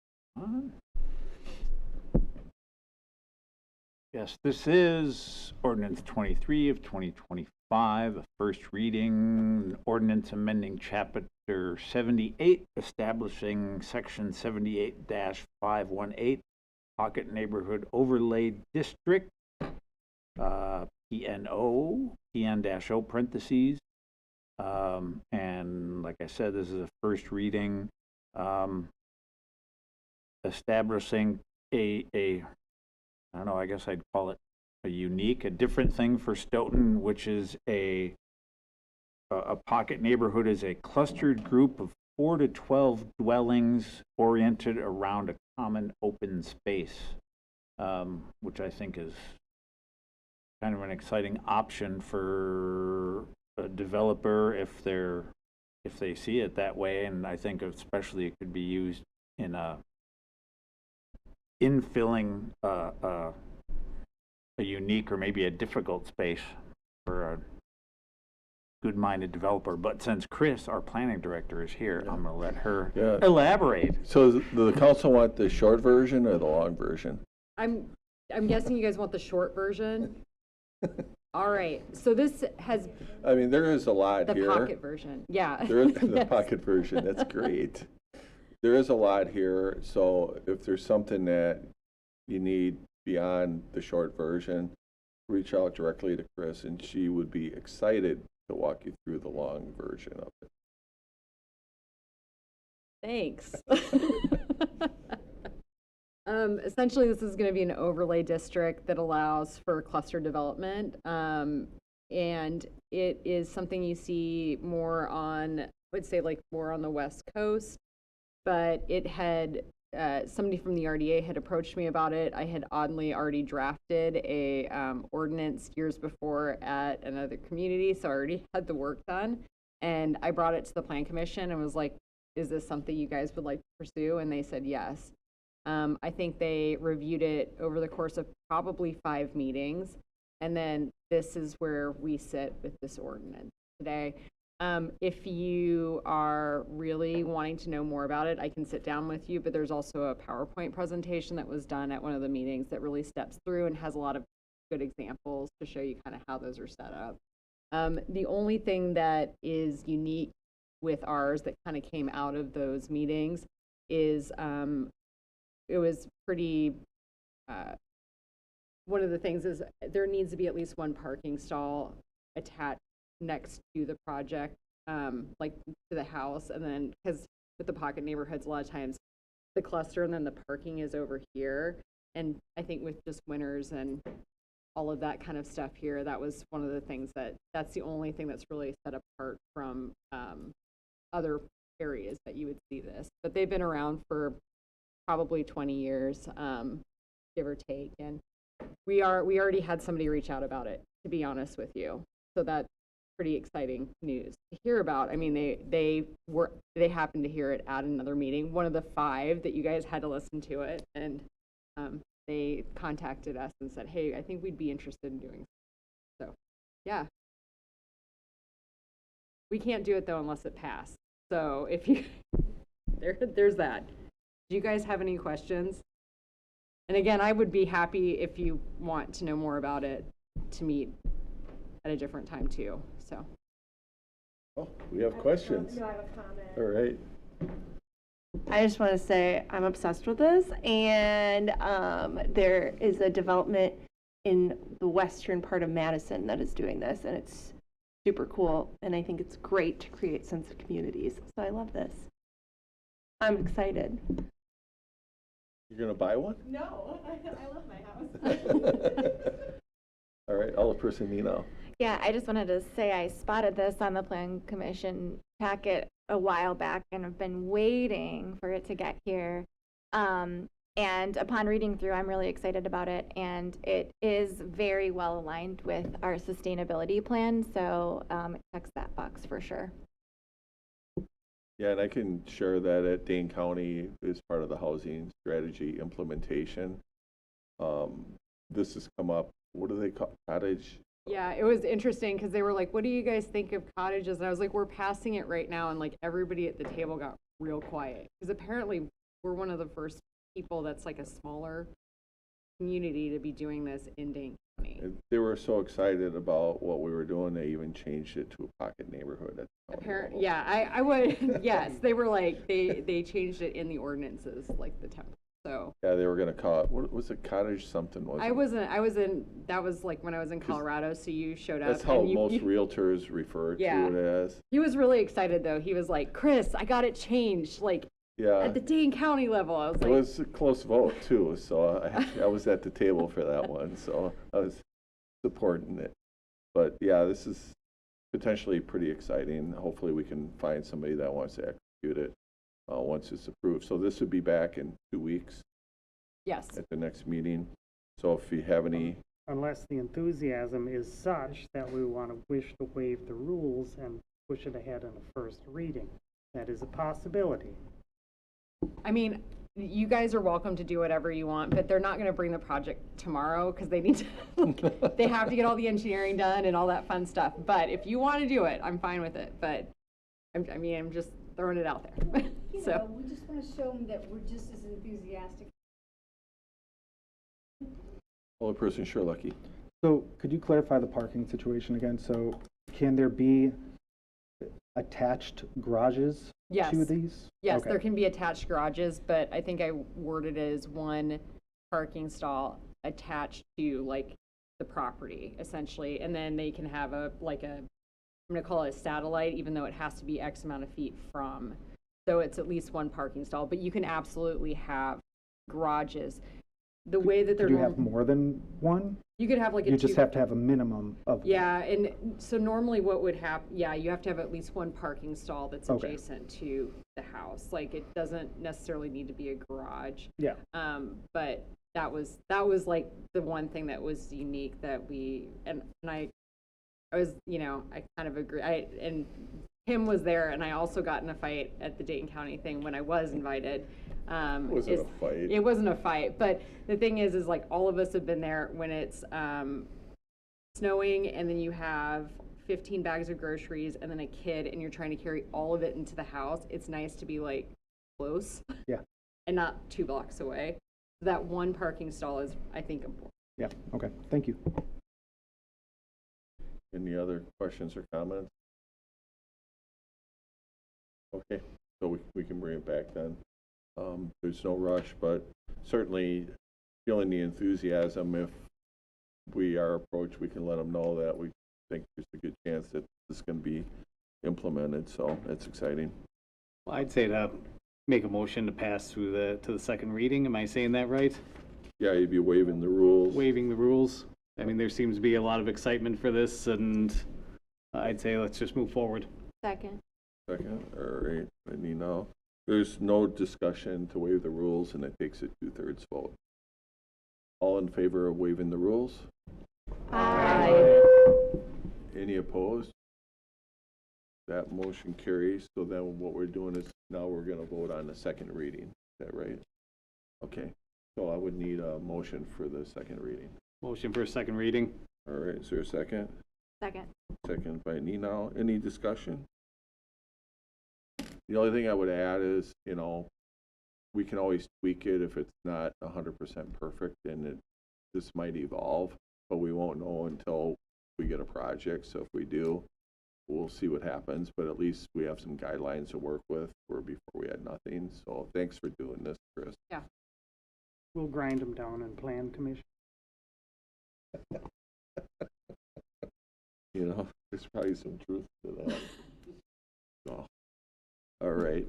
Yes, this is ordinance 23 of 2025, a first reading, ordinance amending chapter 78, establishing section 78-518, pocket neighborhood overlay district, PN-O parentheses. And like I said, this is a first reading, establishing I don't know, I guess I'd call it a different thing for Stoughton, which is a pocket neighborhood is a clustered group of 4 to 12 dwellings oriented around a common open space, which I think is kind of an exciting option for a developer if they see it that way, and I think especially it could be used in infilling a unique or maybe a difficult space for a good-minded developer. But since Chris, our planning director, is here, I'm going to let her elaborate. So the council want the short version or the long version? I'm guessing you guys want the short version. All right, so this has I mean, there is a lot the here. pocket version. Yeah. There is the pocket version. That's great. there is a lot here, so if there's something that you need beyond the short version, reach out directly to Chris, and she would be excited to walk you through the long version of it. Thanks. Essentially, this is going to be an overlay district that allows for cluster development. And it is something you see more on, I would say like more on the West Coast, but it had, somebody from the RDA had approached me about it. I had oddly already drafted a ordinance years before at another community, so I already had the work done. And I brought it to the Plan Commission and was like, is this something you guys would like to pursue? And they said yes. I think they reviewed it over the course of probably 5 meetings. And then this is where we sit with this ordinance today. If you are really wanting to know more about it, I can sit down with you, but there's also a PowerPoint presentation that was done at one of the meetings that really steps through and has a lot of good examples to show you kind of how those are set up. The only thing that is unique with ours that kind of came out of those meetings is it was pretty, one of the things is there needs to be at least 1 parking stall attached next to the project, like to the house. And then, because with the pocket neighborhoods, a lot of times the cluster and then the parking is over here. And I think with just winters and all of that kind of stuff here, that was one of the things that's the only thing that's really set apart from other areas that you would see this. But they've been around for probably 20 years, give or take. And we already had somebody reach out about it, to be honest with you. So that's pretty exciting news to hear about. I mean, they happened to hear it at another meeting, one of the 5 that you guys had to listen to it, and they contacted us and said, hey, I think we'd be interested in doing so. Yeah. We can't do it though unless it passed. So if you there's that. Do you guys have any questions? And again, I would be happy if you want to know more about it to meet at a different time too. So. Oh, we have questions. No, I have a comment. All right. I just want to say I'm obsessed with this, and there is a development in the western part of Madison that is doing this, and it's super cool, and I think it's great to create sense of communities. So I love this. I'm excited. You're going to buy one? No, I love my house. All right, Alderperson Nino. Yeah, I just wanted to say I spotted this on the Plan Commission packet a while back and have been waiting for it to get here. And upon reading through, I'm really excited about it, and it is very well aligned with our sustainability plan, so it checks that box for sure. Yeah, and I can share that at Dane County is part of the housing strategy implementation. This has come up, what do they call cottage? Yeah, it was interesting because they were like, what do you guys think of cottages? And I was like, we're passing it right now. And like everybody at the table got real quiet because apparently we're one of the first people that's like a smaller community to be doing this in Dane County. And they were so excited about what we were doing, they even changed it to a pocket neighborhood. At the county level. Yeah, I would, yes, they were like, they changed it in the ordinances, like the template. So yeah, they were going to call it, what was it, cottage something? that was like when I was in Colorado, so you showed up. That's how most realtors refer to it as. He was really excited though. He was like, Chris, I got it changed, like at the Dane County level. I was like, it was a close vote too, so I was at the table for that one, so I was supporting it. But yeah, this is potentially pretty exciting. Hopefully we can find somebody that wants to execute it once it's approved. So this would be back in 2 weeks. Yes. At the next meeting. So if you have any. Unless the enthusiasm is such that we want to wish to waive the rules and push it ahead in a first reading. That is a possibility. I mean, you guys are welcome to do whatever you want, but they're not going to bring the project tomorrow because they need to, they have to get all the engineering done and all that fun stuff. But if you want to do it, I'm fine with it. But I'm just throwing it out there. So we just want to show them that we're just as enthusiastic. Alderperson Sherlucky. So could you clarify the parking situation again? So can there be attached garages Yes. to these? Yes, Okay. there can be attached garages, but I think I worded it as one parking stall attached to like the property essentially. And then they can have I'm gonna call it a satellite, even though it has to be X amount of feet from. So it's at least one parking stall, but you can absolutely have garages. The way that they're. Do you have more than one? You could have like a You just have to have a minimum of. Yeah, and so normally what would happen, yeah, you have to have at least one parking stall that's Okay. adjacent to the house. Like, it doesn't necessarily need to be a garage. Yeah. But that was like the one thing that was unique that and I was, I kind of agree. And Tim was there, and I also got in a fight at the Dayton County thing when I was invited. Was it a fight? It wasn't a fight, but the thing is like all of us have been there when it's snowing, and then you have 15 bags of groceries and then a kid, and you're trying to carry all of it into the house. It's nice to be like close. Yeah. And not 2 blocks away. That one parking stall is, I think, important. Yeah, okay, thank you. Any other questions or comments? Okay, so we can bring it back then. There's no rush, but certainly feeling the enthusiasm. If we are approached, we can let them know that we think there's a good chance that this is going to be implemented, so that's exciting. Well, I'd say to make a motion to pass through to the second reading. Am I saying that right? Yeah, you'd be waiving the rules. Waiving the rules. I mean, there seems to be a lot of excitement for this, and I'd say let's just move forward. Second. Second, all right, I need now. There's no discussion to waive the rules, and it takes a 2/3 vote. All in favor of waiving the rules? Aye. Any opposed? That motion carries. So then what we're doing is now we're going to vote on the second reading. Is that right? Okay. So I would need a motion for the second reading. Motion for a second reading. All right. Is there a second? Second. Second by Nino. Any discussion? The only thing I would add is, we can always tweak it if it's not 100% perfect, and this might evolve, but we won't know until we get a project. So if we do, we'll see what happens, but at least we have some guidelines to work with where before we had nothing. So thanks for doing this, Chris. Yeah. We'll grind them down in plan commission. There's probably some truth to that. So, all right.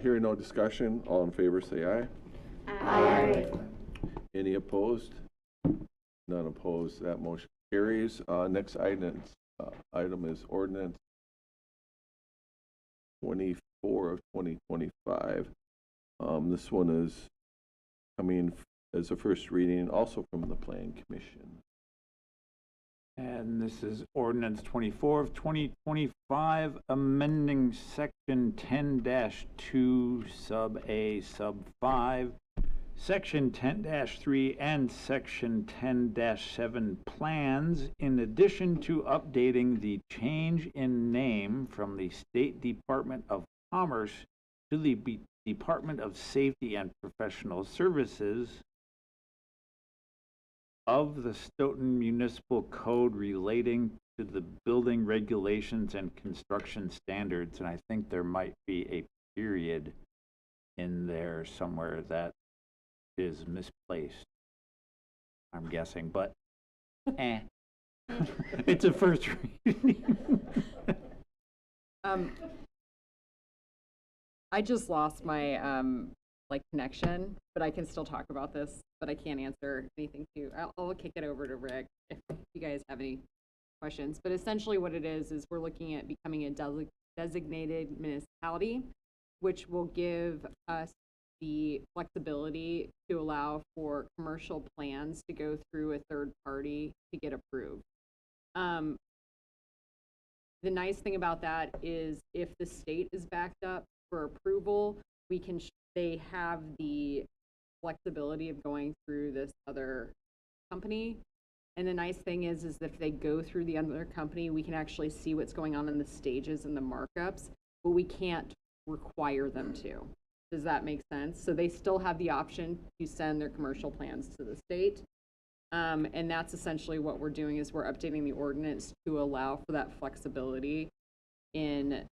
Hearing no discussion, all in favor say aye. Aye. Any opposed? None opposed. That motion carries. Next item is ordinance 24 of 2025. This one is coming as a first reading, also from the Plan Commission. And this is ordinance 24 of 2025, amending section 10-2 sub A sub 5, section 10-3 and section 10-7 plans, in addition to updating the change in name from the State Department of Commerce to the Department of Safety and Professional Services of the Stoughton Municipal Code relating to the building regulations and construction standards. And I think there might be a period in there somewhere that is misplaced, I'm guessing, but it's a first reading. I just lost my connection, but I can still talk about this, but I can't answer anything to. I'll kick it over to Rick if you guys have any questions. But essentially what it is we're looking at becoming a designated municipality, which will give us the flexibility to allow for commercial plans to go through a third party to get approved. The nice thing about that is if the state is backed up for approval, they have the flexibility of going through this other company. And the nice thing is if they go through the other company, we can actually see what's going on in the stages and the markups, but we can't require them to. Does that make sense? So they still have the option to send their commercial plans to the state. And that's essentially what we're doing is we're updating the ordinance to allow for that flexibility in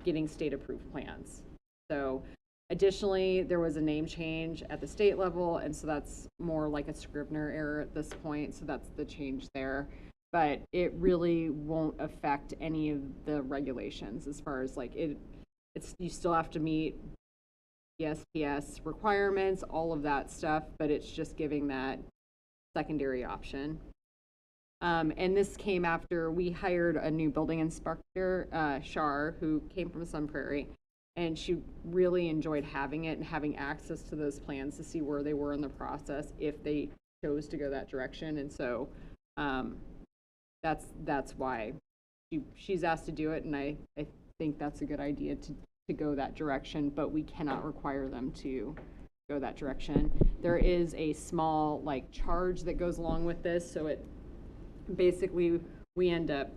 getting state-approved plans. So additionally, there was a name change at the state level, and so that's more like a Scrivener error at this point, so that's the change there. But it really won't affect any of the regulations as far as like it's you still have to meet the SPS requirements, all of that stuff, but it's just giving that secondary option. And this came after we hired a new building inspector, Shar, who came from Sun Prairie, and she really enjoyed having it and having access to those plans to see where they were in the process if they chose to go that direction. And so that's why she's asked to do it, and I think that's a good idea to go that direction, but we cannot require them to go that direction. There is a small like charge that goes along with this, so it basically we end up,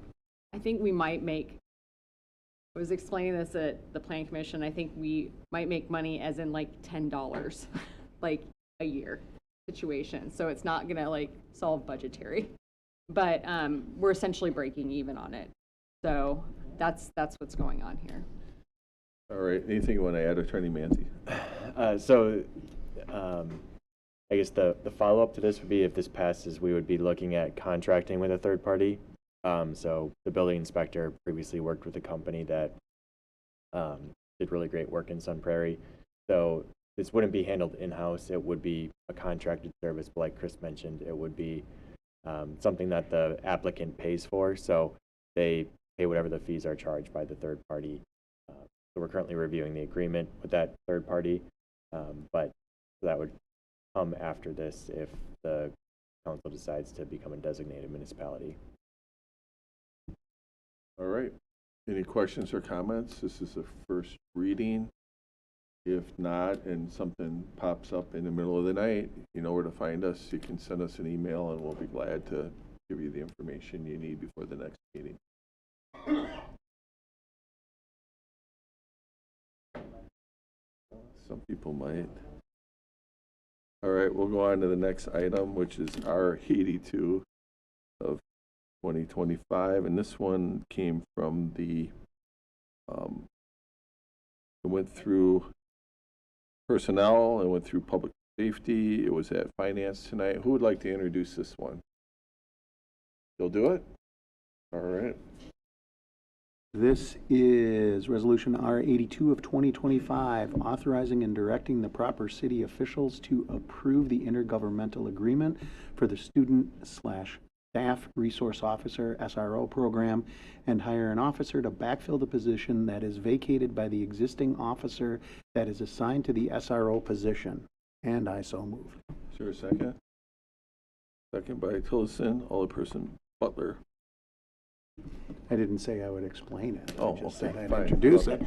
I think we might make, I was explaining this at the Planning Commission, I think we might make money as in like $10 like a year situation, so it's not gonna like solve budgetary, but we're essentially breaking even on it, so that's what's going on here. All right, anything you want to add, Attorney Manzi? I guess the follow-up to this would be if this passes, we would be looking at contracting with a third party. So the building inspector previously worked with a company that did really great work in Sun Prairie. So this wouldn't be handled in-house. It would be a contracted service, but like Chris mentioned, it would be something that the applicant pays for. So they pay whatever the fees are charged by the third party. So we're currently reviewing the agreement with that third party, but that would come after this if the council decides to become a designated municipality. All right. Any questions or comments? This is the first reading. If not, and something pops up in the middle of the night, you know where to find us. You can send us an email and we'll be glad to give you the information you need before the next meeting. Some people might. All right, we'll go on to the next item, which is R82 of 2025, and this one came from it went through personnel and went through public safety. It was at finance tonight. Who would like to introduce this one? You'll do it? All right. This is Resolution R82 of 2025, authorizing and directing the proper city officials to approve the intergovernmental agreement for the Student/Staff Resource Officer SRO program and hire an officer to backfill the position that is vacated by the existing officer that is assigned to the SRO position. And I so move. Is there a second? Second by Tillotson, Alderperson Butler. I didn't say I would explain it. Oh, I just okay, said I'd fine. introduce it.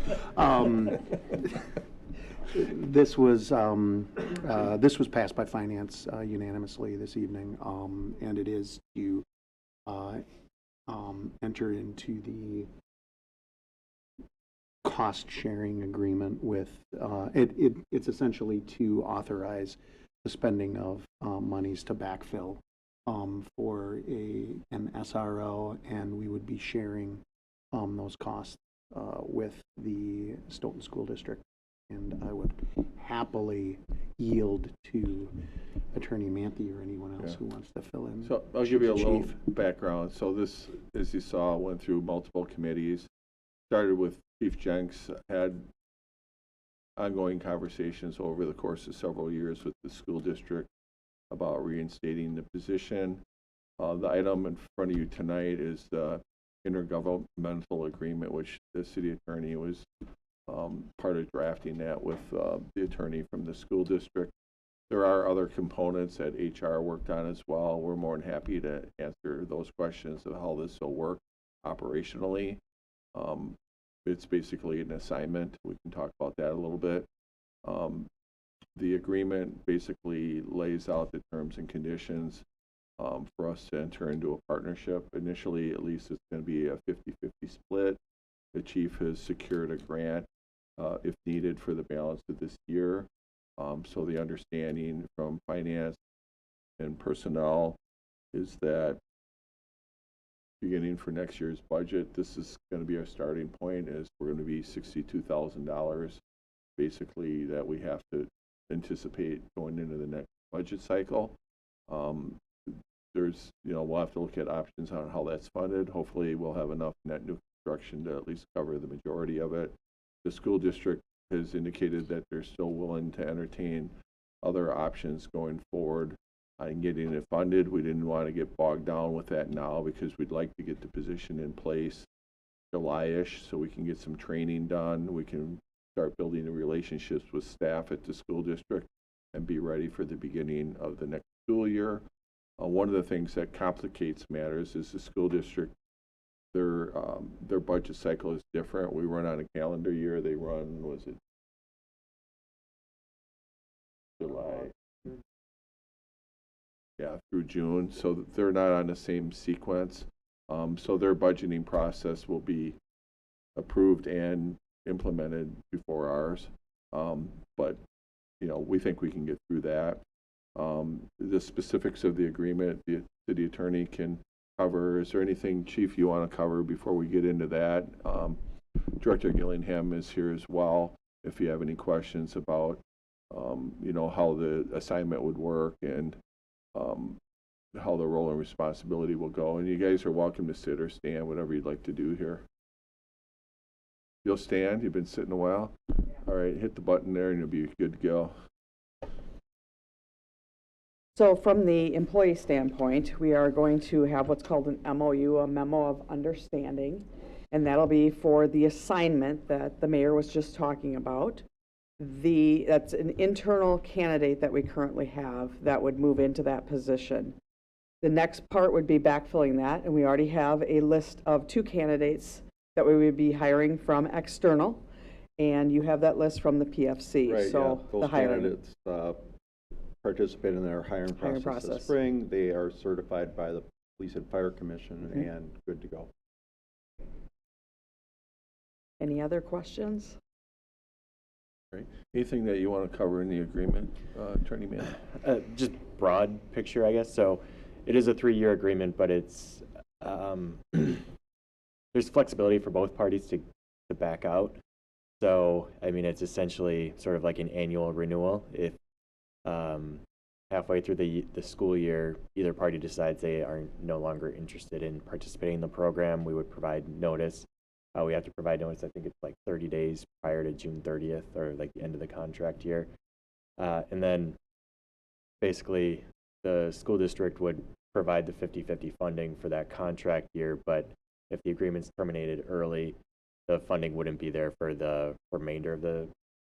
This was passed by finance unanimously this evening, and it is to enter into the cost-sharing agreement with, it's essentially to authorize the spending of monies to backfill for an SRO, and we would be sharing those costs with the Stoughton School District. And I would happily yield to Attorney Manthe or anyone else who wants to fill in. So I'll give you a little background. So this, as you saw, went through multiple committees. Started with Chief Jenks, had ongoing conversations over the course of several years with the school district about reinstating the position. The item in front of you tonight is the intergovernmental agreement, which the city attorney was part of drafting that with the attorney from the school district. There are other components that HR worked on as well. We're more than happy to answer those questions of how this will work operationally. It's basically an assignment. We can talk about that a little bit. The agreement basically lays out the terms and conditions for us to enter into a partnership. Initially, at least, it's going to be a 50-50 split. The chief has secured a grant if needed for the balance of this year. So the understanding from finance and personnel is that beginning for next year's budget. This is going to be our starting point, is we're going to be $62,000 basically that we have to anticipate going into the next budget cycle. There's, we'll have to look at options on how that's funded. Hopefully we'll have enough net new construction to at least cover the majority of it. The school district has indicated that they're still willing to entertain other options going forward on getting it funded. We didn't want to get bogged down with that now because we'd like to get the position in place July-ish so we can get some training done. We can start building the relationships with staff at the school district and be ready for the beginning of the next school year. One of the things that complicates matters is the school district, their budget cycle is different. We run on a calendar year. They run, was it July? Yeah, through June. So they're not on the same sequence. So their budgeting process will be approved and implemented before ours. But, we think we can get through that. The specifics of the agreement, the city attorney can cover. Is there anything, Chief, you want to cover before we get into that? Director Gillingham is here as well if you have any questions about, how the assignment would work and how the role and responsibility will go. And you guys are welcome to sit or stand, whatever you'd like to do here. You'll stand? You've been sitting a while? All right, hit the button there and you'll be good to go. So from the employee standpoint, we are going to have what's called an MOU, a memo of understanding, and that'll be for the assignment that the mayor was just talking about. That's an internal candidate that we currently have that would move into that position. The next part would be backfilling that, and we already have a list of 2 candidates that we would be hiring from external, and you have that list from the PFC. Right, so yeah. the hiring. Candidates participate in their hiring process this spring. They are certified by the Police and Fire Commission and good to go. Any other questions? Right. Anything that you want to cover in the agreement, Attorney Mann? Just broad picture, I guess. So it is a 3-year agreement, but it's there's flexibility for both parties to back out. So, I mean, it's essentially sort of like an annual renewal. If halfway through the school year, either party decides they are no longer interested in participating in the program, we would provide notice. We have to provide notice, I think it's like 30 days prior to June 30th or like the end of the contract year. And then basically the school district would provide the 50-50 funding for that contract year, but if the agreement's terminated early, the funding wouldn't be there for the remainder of the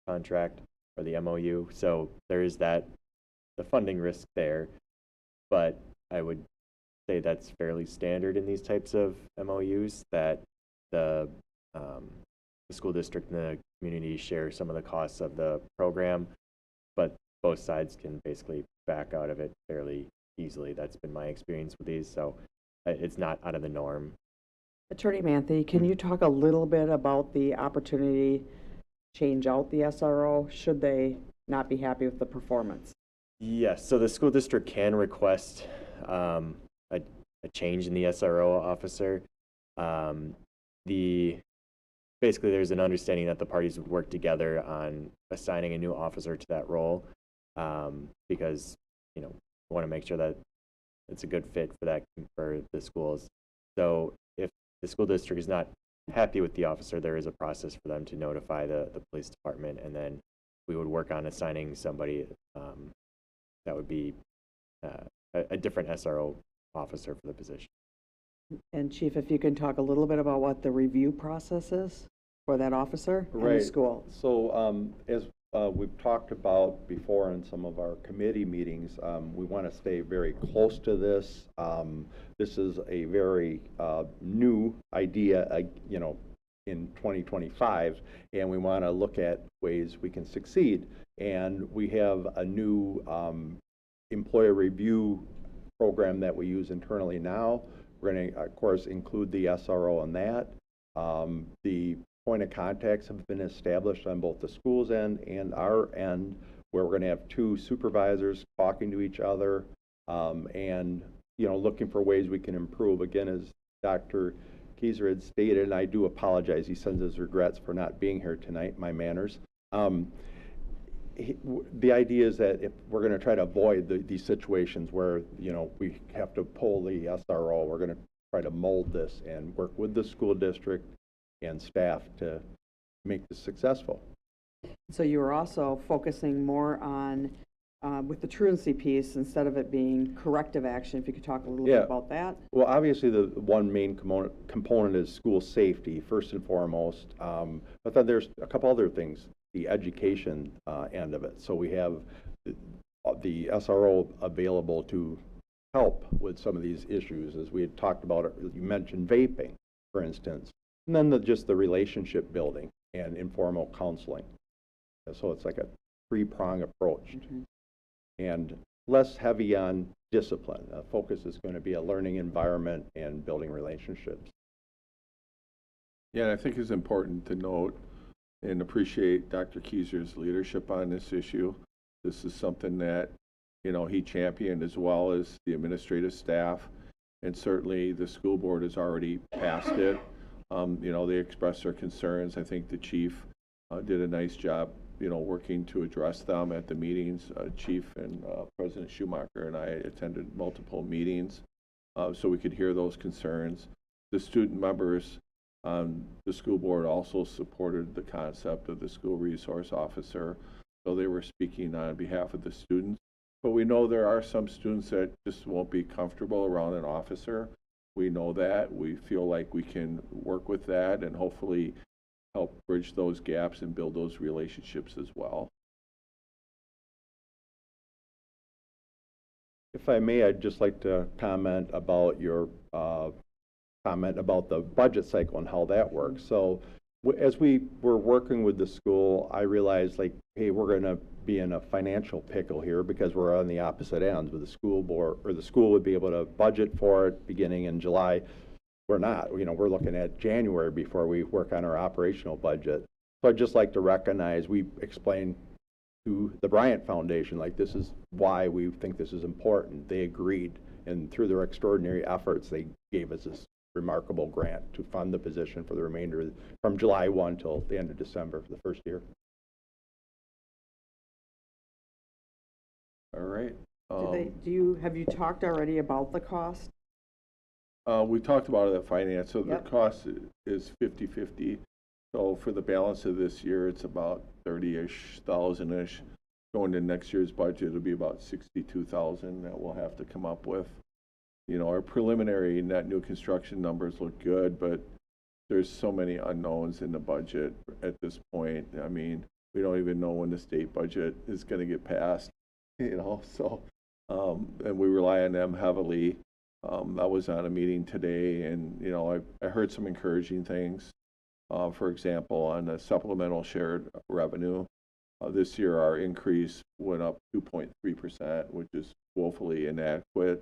contract or the MOU. So there is the funding risk there, but I would say that's fairly standard in these types of MOUs, that the school district and the community share some of the costs of the program, but both sides can basically back out of it fairly easily. That's been my experience with these, so it's not out of the norm. Attorney Manthe, can you talk a little bit about the opportunity to change out the SRO should they not be happy with the performance? Yes, so the school district can request a change in the SRO officer. Basically, there's an understanding that the parties would work together on assigning a new officer to that role, because we want to make sure that it's a good fit for the schools. So if the school district is not happy with the officer, there is a process for them to notify the police department, and then we would work on assigning somebody that would be a different SRO officer for the position. And Chief, if you can talk a little bit about what the review process is for that officer in the school. So as we've talked about before in some of our committee meetings, we want to stay very close to this. This is a very new idea, in 2025, and we want to look at ways we can succeed. And we have a new employer review program that we use internally now. We're going to, of course, include the SRO in that. The point of contacts have been established on both the school's end and our end, where we're going to have 2 supervisors talking to each other and looking for ways we can improve. Again, Dr. Keyser had stated, and I do apologize, he sends his regrets for not being here tonight, my manners. The idea is that if we're going to try to avoid these situations where, you know, we have to pull the SRO, we're going to try to mold this and work with the school district and staff to make this successful. So you were also focusing more on, with the truancy piece, instead of it being corrective action, if you could talk a little bit about that? Well, obviously, the one main component is school safety, first and foremost. But then there's a couple other things, the education end of it. So we have the SRO available to help with some of these issues, as we had talked about. You mentioned vaping, for instance, and then just the relationship building and informal counseling. So it's like a three-prong approach. And less heavy on discipline. Focus is going to be a learning environment and building relationships. Yeah, and I think it's important to note and appreciate Dr. Keyser's leadership on this issue. This is something that, you know, he championed, as well as the administrative staff, and certainly the school board has already passed it. You know, they expressed their concerns. I think the chief did a nice job, you know, working to address them at the meetings. Chief and President Schumacher and I attended multiple meetings so we could hear those concerns. The student members on the school board also supported the concept of the school resource officer, so they were speaking on behalf of the students. But we know there are some students that just won't be comfortable around an officer. We know that. We feel like we can work with that and hopefully help bridge those gaps and build those relationships as well. If I may, I'd just like to comment about your comment about the budget cycle and how that works. So as we were working with the school, I realized, like, hey, we're going to be in a financial pickle here because we're on the opposite ends with the school board, or the school would be able to budget for it beginning in July. We're not. You know, we're looking at January before we work on our operational budget. So I'd just like to recognize, we explained to the Bryant Foundation, like, this is why we think this is important. They agreed, and through their extraordinary efforts, they gave us this remarkable grant to fund the position for the remainder, from July 1 till the end of December for the first year. All right. Have you talked already about the cost? We talked about it at finance, so the cost is 50-50. So for the balance of this year, it's about 30-ish thousand-ish. Going to next year's budget, it'll be about 62,000 that we'll have to come up with. You know, our preliminary net new construction numbers look good, but there's so many unknowns in the budget at this point. I mean, we don't even know when the state budget is going to get passed, you know, so, and we rely on them heavily. I was on a meeting today, and, you know, I heard some encouraging things. For example, on the supplemental shared revenue, this year our increase went up 2.3%, which is woefully inadequate.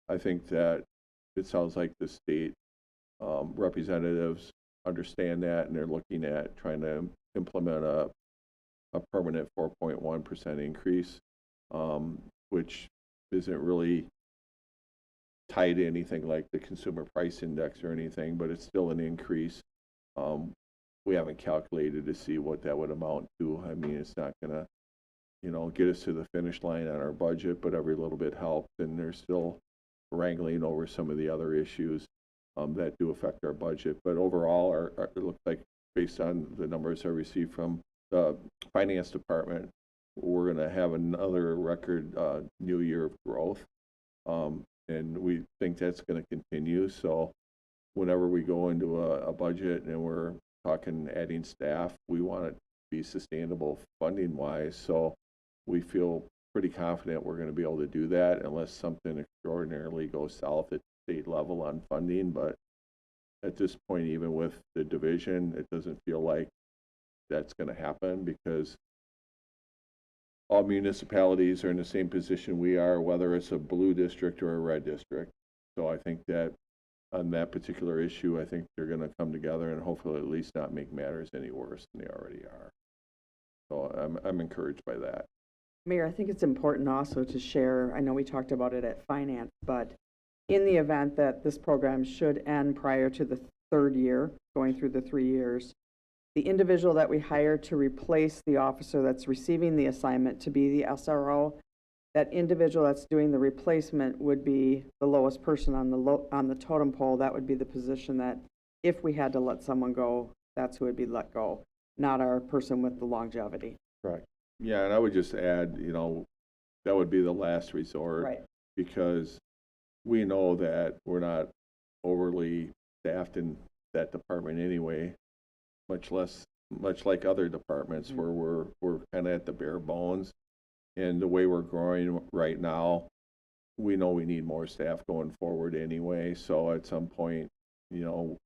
I think that it sounds like the state representatives understand that, and they're looking at trying to implement a permanent 4.1% increase, which isn't really tied to anything like the consumer price index or anything, but it's still an increase. We haven't calculated to see what that would amount to. I mean, it's not going to, you know, get us to the finish line on our budget, but every little bit helps, and there's still wrangling over some of the other issues that do affect our budget. But overall, it looks like, based on the numbers I received from the finance department, we're going to have another record new year of growth. And we think that's going to continue. So whenever we go into a budget and we're talking adding staff, we want it to be sustainable funding wise. So we feel pretty confident we're going to be able to do that, unless something extraordinarily goes south at state level on funding. But at this point, even with the division, it doesn't feel like that's going to happen, because all municipalities are in the same position we are, whether it's a blue district or a red district. So I think that on that particular issue, I think they're going to come together and hopefully at least not make matters any worse than they already are. So I'm encouraged by that. Mayor, I think it's important also to share, I know we talked about it at finance, but in the event that this program should end prior to the third year, going through the 3 years, the individual that we hire to replace the officer that's receiving the assignment to be the SRO, that individual that's doing the replacement would be the lowest person on the totem pole. That would be the position that if we had to let someone go, that's who would be let go, not our person with the longevity. Correct. Yeah, and I would just add, that would be the last resort. Right. Because we know that we're not overly staffed in that department anyway, much like other departments where we're kind of at the bare bones. And the way we're growing right now, we know we need more staff going forward anyway. So at some point, I'm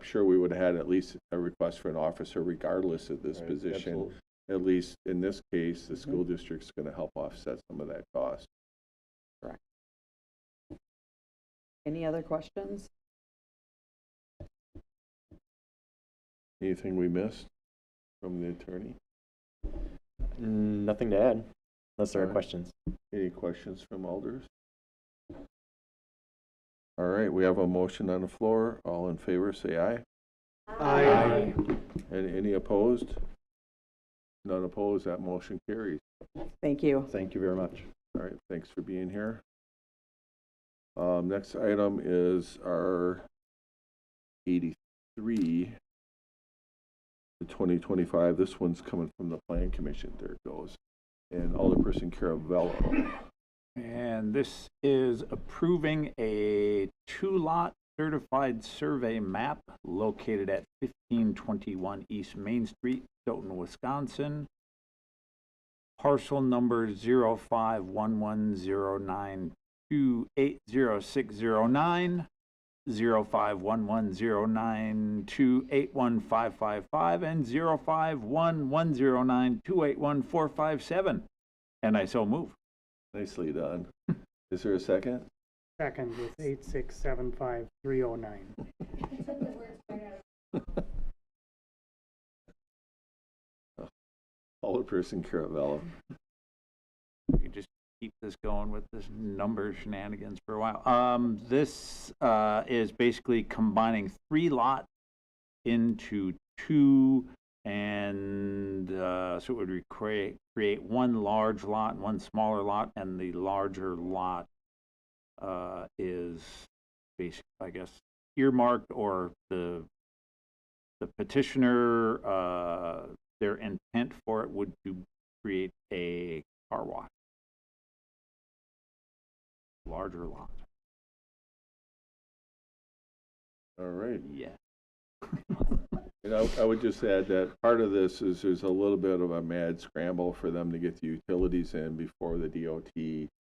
sure we would have had at least a request for an officer regardless of this position. Absolutely. At least in this case, the school district's going to help offset some of that cost. Correct. Any other questions? Anything we missed from the attorney? Nothing to add, unless there are Alright. questions. Any questions from alders? All right, we have a motion on the floor. All in favor, say aye. Aye. And any opposed? None opposed, that motion carries. Thank you. Thank you very much. All right, thanks for being here. Next item is our 83 to 2025. This one's coming from the Plan Commission. There it goes. And Alderperson Caravello. And this is approving a 2-lot certified survey map located at 1521 East Main Street, Stoughton, Wisconsin. Parcel number 051109280609, 051109281555, and 051109281457. And I so move. Nicely done. Is there a second? Second is 8675309. Alderperson Caravello. We can just keep this going with this number shenanigans for a while. This is basically combining 3 lots into 2, and so it would create 1 large lot and 1 smaller lot, and the larger lot is basically, I guess, earmarked, or the petitioner, their intent for it would to create a car wash. Larger lot. All right. Yeah. And I would just add that part of this is there's a little bit of a mad scramble for them to get the utilities in before the DOT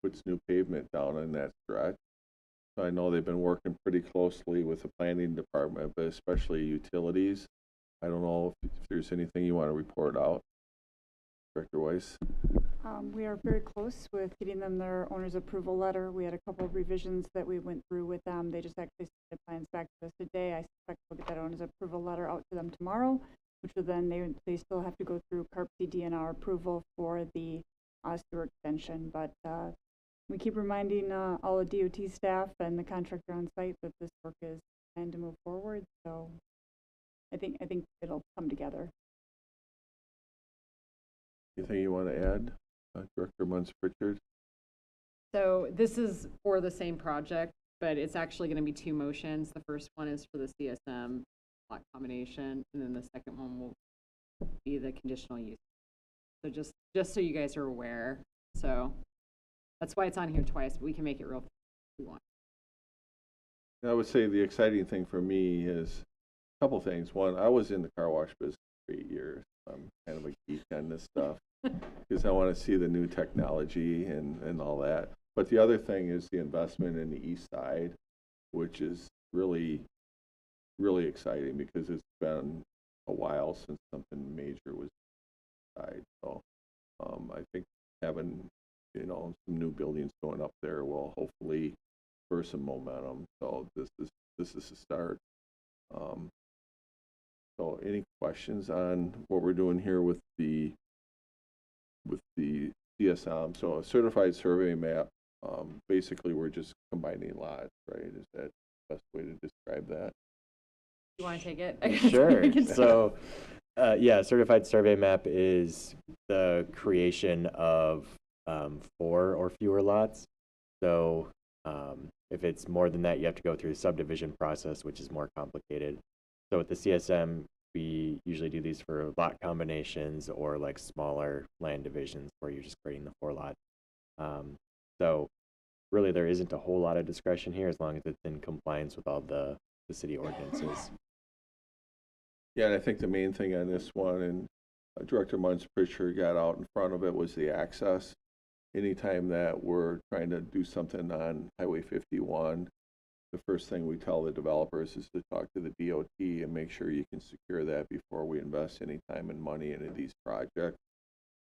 puts new pavement down in that stretch. So I know they've been working pretty closely with the planning department, but especially utilities. I don't know if there's anything you want to report out, Director Weiss. We are very close with getting them their owner's approval letter. We had a couple of revisions that we went through with them. They just actually sent the plans back to us today. I suspect we'll get that owner's approval letter out to them tomorrow, which will then, they still have to go through CARP DNR approval for the sewer extension. But we keep reminding all the DOT staff and the contractor on site that this work is planned to move forward. So I think it'll come together. Anything you want to add, Director Munz-Pritchard? So this is for the same project, but it's actually going to be 2 motions. The first one is for the CSM lot combination, and then the second one will be the conditional use. So just so you guys are aware. So that's why it's on here twice, but we can make it real if we want. I would say the exciting thing for me is a couple things. One, I was in the car wash business for 8 years. I'm kind of a geek on this stuff because I want to see the new technology and all that. But the other thing is the investment in the east side, which is really, really exciting because it's been a while since something major was side. So I think having, some new buildings going up there will hopefully spur some momentum. So this is a start. So any questions on what we're doing here with the CSM? So a certified survey map Basically, we're just combining lots, right? Is that the best way to describe that? You want to take it? Sure. We can- So, yeah, certified survey map is the creation of 4 or fewer lots. So, if it's more than that, you have to go through the subdivision process, which is more complicated. So with the CSM, we usually do these for lot combinations or like smaller land divisions where you're just creating the 4 lots. So really, there isn't a whole lot of discretion here as long as it's in compliance with all the city ordinances. Yeah, and I think the main thing on this one, and Director Munz Pritchard got out in front of it, was the access. Anytime that we're trying to do something on Highway 51, the first thing we tell the developers is to talk to the DOT and make sure you can secure that before we invest any time and money into these projects.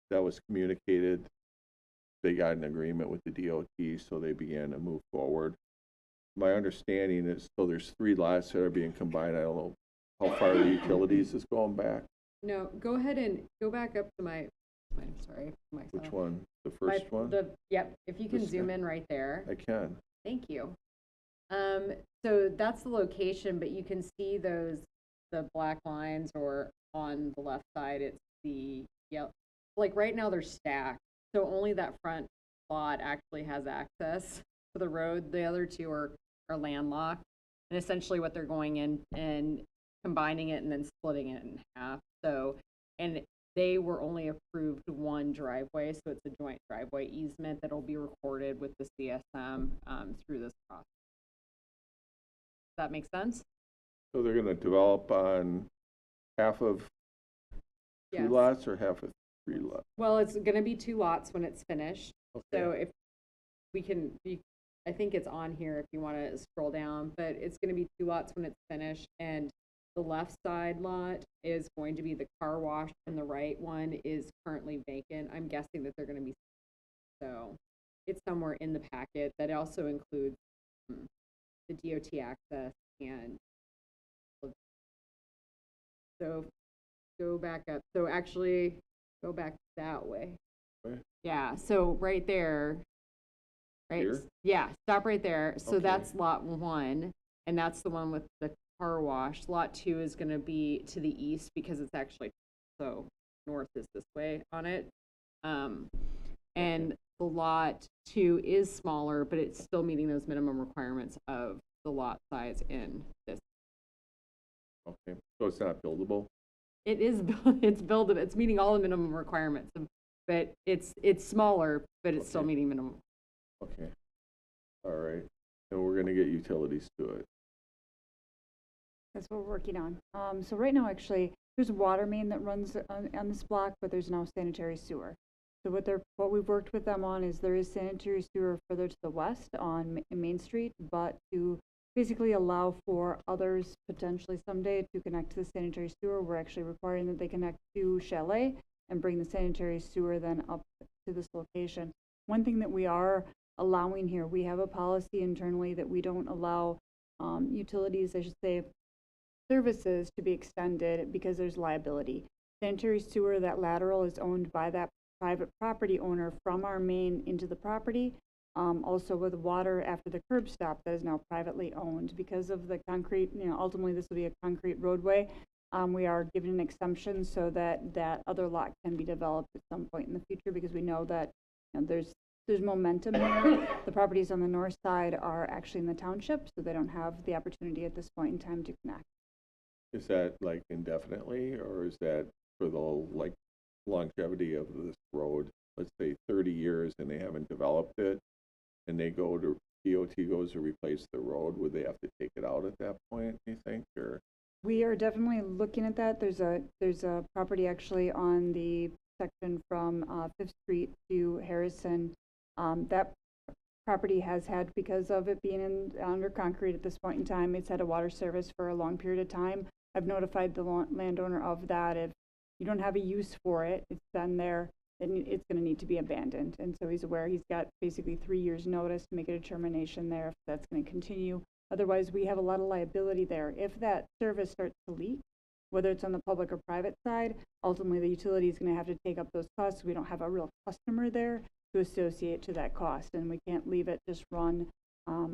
That was communicated. They got an agreement with the DOT, so they began to move forward. My understanding is, so there's 3 lots that are being combined. I don't know how far the utilities is going back. No, go ahead and go back up to my sorry. Which one? The first one? Yep, if you can This zoom guy? in right there. I can. Thank you. So that's the location, but you can see the black lines, or on the left side, it's the yellow. Like right now they're stacked. So only that front lot actually has access to the road. The other 2 are landlocked. And essentially what they're going in and combining it and then splitting it in half. So, and they were only approved 1 driveway, so it's a joint driveway easement that'll be recorded with the CSM through this process. Does that make sense? So they're going to develop on half of 2 Yes. lots or half of 3 lots? Well, it's going to be 2 lots when it's finished. Okay. So if we can, I think it's on here if you want to scroll down, but it's going to be 2 lots when it's finished. And the left side lot is going to be the car wash, and the right one is currently vacant. I'm guessing that they're going to be, so it's somewhere in the packet. That also includes the DOT access. And so go back up. So actually go back that way. Okay. Yeah, so right there, right? Here? Yeah, stop right there. So Okay. that's lot 1, and that's the one with the car wash. Lot 2 is going to be to the east because it's actually, so north is this way on it. And the lot 2 is smaller, but it's still meeting those minimum requirements of the lot size in this. Okay, so it's not buildable? It is, it's buildable. It's meeting all the minimum requirements, but it's smaller, but it's still Okay. meeting minimum. Okay. All right. And we're going to get utilities to it. That's what we're working on. So right now, actually, there's a water main that runs on this block, but there's no sanitary sewer. So what we've worked with them on is there is sanitary sewer further to the west on Main Street, but to basically allow for others potentially someday to connect to the sanitary sewer, we're actually requiring that they connect to Chalet and bring the sanitary sewer then up to this location. One thing that we are allowing here, we have a policy internally that we don't allow utilities, I should say, services to be extended because there's liability. Sanitary sewer, that lateral is owned by that private property owner from our main into the property. Also with water after the curb stop that is now privately owned because of the concrete, ultimately this will be a concrete roadway. We are given an exemption so that that other lot can be developed at some point in the future because we know that there's momentum here. The properties on the north side are actually in the township, so they don't have the opportunity at this point in time to connect. Is that like indefinitely, or is that for the longevity of this road? Let's say 30 years and they haven't developed it, and they go to DOT goes to replace the road. Would they have to take it out at that point, you think, or? We are definitely looking at that. There's a property actually on the section from 5th Street to Harrison. That property has had, because of it being under concrete at this point in time, it's had a water service for a long period of time. I've notified the landowner of that. If you don't have a use for it, it's been there, then it's going to need to be abandoned. And so he's aware. He's got basically 3 years notice to make a determination there if that's going to continue. Otherwise, we have a lot of liability there. If that service starts to leak, whether it's on the public or private side, ultimately the utility is going to have to take up those costs. We don't have a real customer there. to associate to that cost, and we can't leave it just run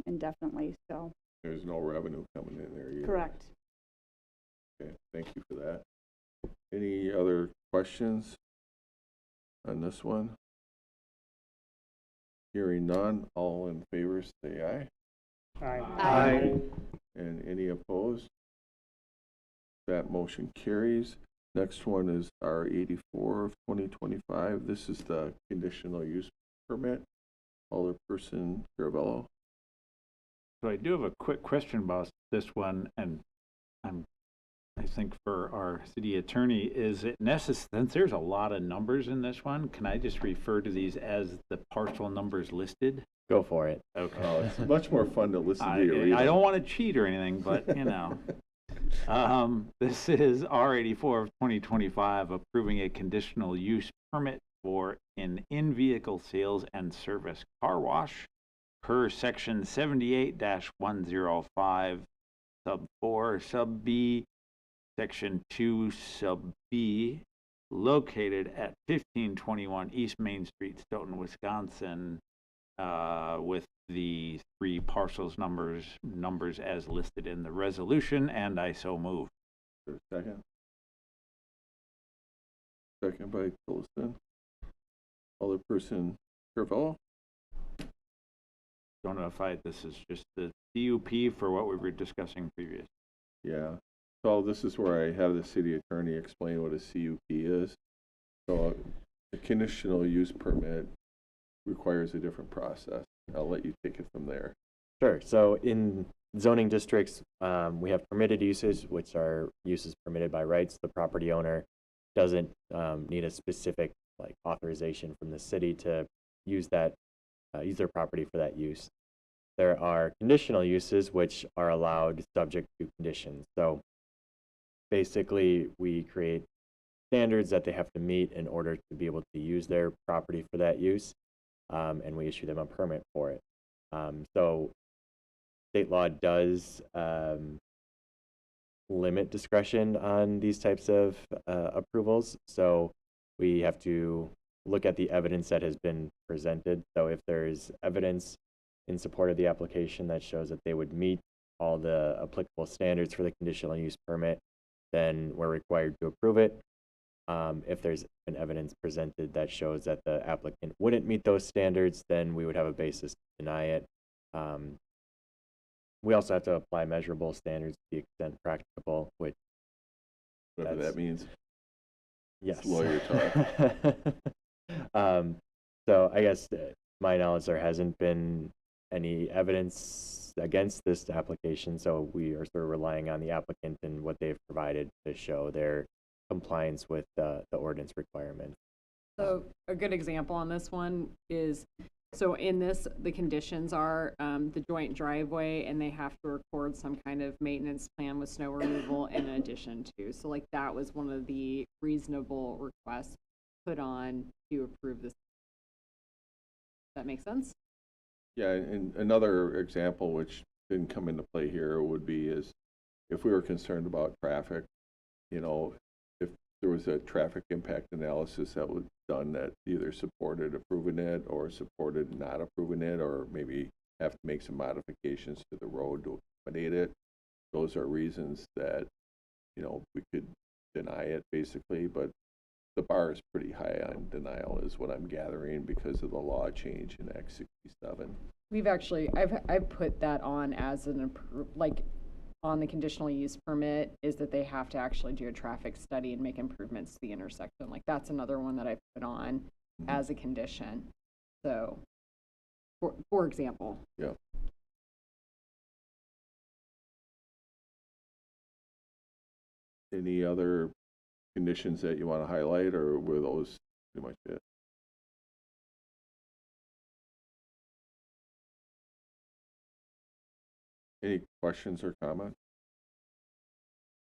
indefinitely, so. There's no revenue coming in there either. Correct. Okay, thank you for that. Any other questions on this one? Hearing none, all in favor say aye. Aye. And any opposed? That motion carries. Next one is R84 of 2025. This is the conditional use permit. Alderperson Caravello. So I do have a quick question about this one, and I think for our city attorney, is it necessary, since there's a lot of numbers in this one, can I just refer to these as the parcel numbers listed? Go for it. Okay. Oh, it's much more fun to listen to you read. I don't want to cheat or anything, but you know. This is R84 of 2025, approving a conditional use permit for an in-vehicle sales and service car wash per section 78-105 sub 4 sub B section 2 sub B, located at 1521 East Main Street, Stoughton, Wisconsin, with the 3 parcels numbers as listed in the resolution, and I so move. Second. Second by Tolson. Alderperson Caravello. Don't know if this is just the CUP for what we were discussing previous. Yeah. So this is where I have the city attorney explain what a CUP is. So a conditional use permit requires a different process. I'll let you take it from there. Sure. So in zoning districts, we have permitted uses, which are uses permitted by rights. The property owner doesn't need a specific authorization from the city to use that, use their property for that use. There are conditional uses which are allowed subject to conditions. So basically, we create standards that they have to meet in order to be able to use their property for that use, and we issue them a permit for it. So state law does limit discretion on these types of approvals. So we have to look at the evidence that has been presented. So if there's evidence in support of the application that shows that they would meet all the applicable standards for the conditional use permit, then we're required to approve it. If there's an evidence presented that shows that the applicant wouldn't meet those standards, then we would have a basis to deny it. We also have to apply measurable standards to the extent practicable, which whatever that means. Yes. It's lawyer talk. So I guess to my knowledge, there hasn't been any evidence against this application, so we are sort of relying on the applicant and what they've provided to show their compliance with the ordinance requirements. So a good example on this one is, so in this, the conditions are the joint driveway, and they have to record some kind of maintenance plan with snow removal in addition to. So like that was one of the reasonable requests put on to approve this. Does that make sense? Yeah, and another example which didn't come into play here would be is if we were concerned about traffic, you know, if there was a traffic impact analysis that was done that either supported approving it or supported not approving it, or maybe have to make some modifications to the road to accommodate it. Those are reasons that, you know, we could deny it basically, but the bar is pretty high on denial is what I'm gathering because of the law change in Act 67. We've actually, I've put that on as an, like, on the conditional use permit, is that they have to actually do a traffic study and make improvements to the intersection. Like that's another one that I put on as a condition. So, for example. Yeah. Any other conditions that you want to highlight, or were those pretty much it? Any questions or comments?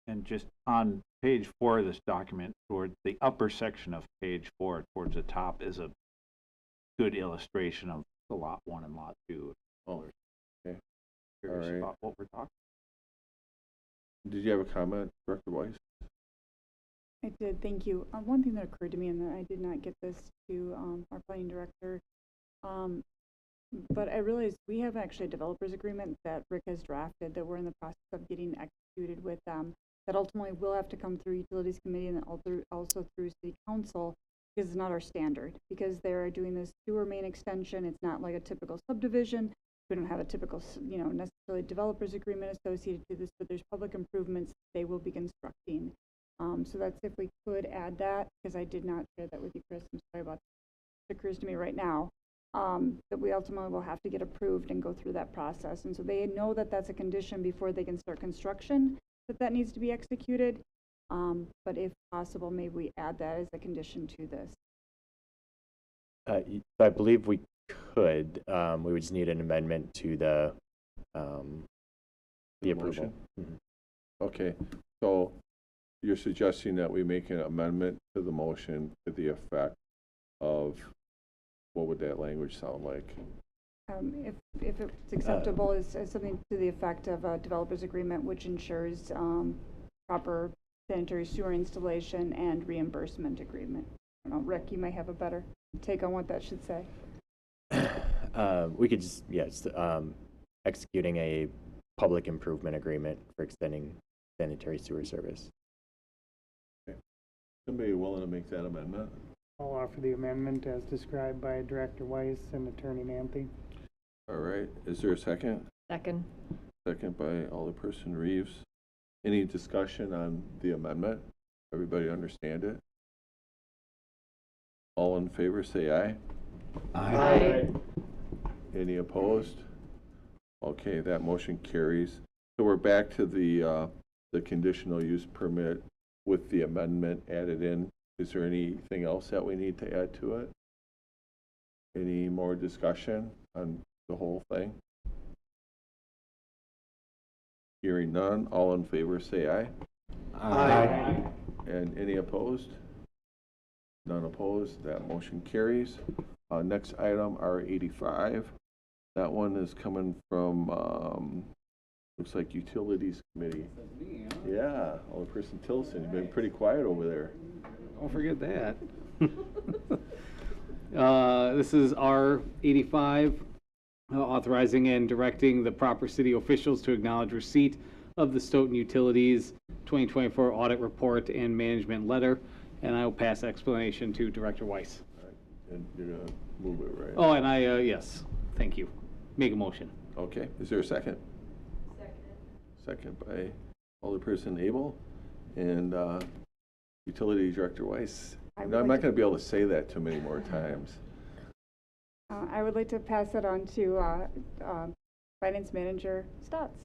And just on page 4 of this document, towards the upper section of page 4, towards the top, is a good illustration of the lot 1 and lot 2. Oh, okay. Curious All right. about what we're talking. Did you have a comment, Director Weiss? I did, thank you. One thing that occurred to me, and that I did not get this to our planning director, But I realize we have actually a developers agreement that Rick has drafted that we're in the process of getting executed with them, that ultimately will have to come through Utilities Committee and then also through City Council, because it's not our standard, because they're doing this sewer main extension. It's not like a typical subdivision. We don't have a typical, necessarily developers agreement associated to this, but there's public improvements they will be constructing. So that's if we could add that, because I did not share that with you, Chris. I'm sorry about that. It occurs to me right now. That we ultimately will have to get approved and go through that process. And so they know that that's a condition before they can start construction, that needs to be executed. But if possible, maybe we add that as a condition to this. I believe we could. We would just need an amendment to the approval. Motion? Okay, so you're suggesting that we make an amendment to the motion to the effect of, what would that language sound like? If it's acceptable, is something to the effect of a developer's agreement which ensures proper sanitary sewer installation and reimbursement agreement. I don't know, Rick, you may have a better take on what that should say. We could just, executing a public improvement agreement for extending sanitary sewer service. Okay. Somebody willing to make that amendment? I'll offer the amendment as described by Director Weiss and Attorney Manthe. All right, is there a second? Second. Second by Alderperson Reeves. Any discussion on the amendment? Everybody understand it? All in favor, say aye. Aye. Any opposed? Okay, that motion carries. So we're back to the conditional use permit with the amendment added in. Is there anything else that we need to add to it? Any more discussion on the whole thing? Hearing none, all in favor say aye. Aye. And any opposed? None opposed, that motion carries. Next item, R85. That one is coming from, looks like Utilities Committee. Yeah, Alderperson Tilson, you've been pretty quiet over there. Don't forget that. This is R85, authorizing and directing the proper city officials to acknowledge receipt of the Stoughton Utilities 2024 audit report and management letter. And I will pass explanation to Director Weiss. All right. And you're going to move it, right? Oh, and I, yes, thank you. Make a motion. Okay, is there a second? Second by Alderperson Abel and Utility Director Weiss. I'm not going to be able to say that too many more times. I would like to pass it on to Finance Manager Stotts.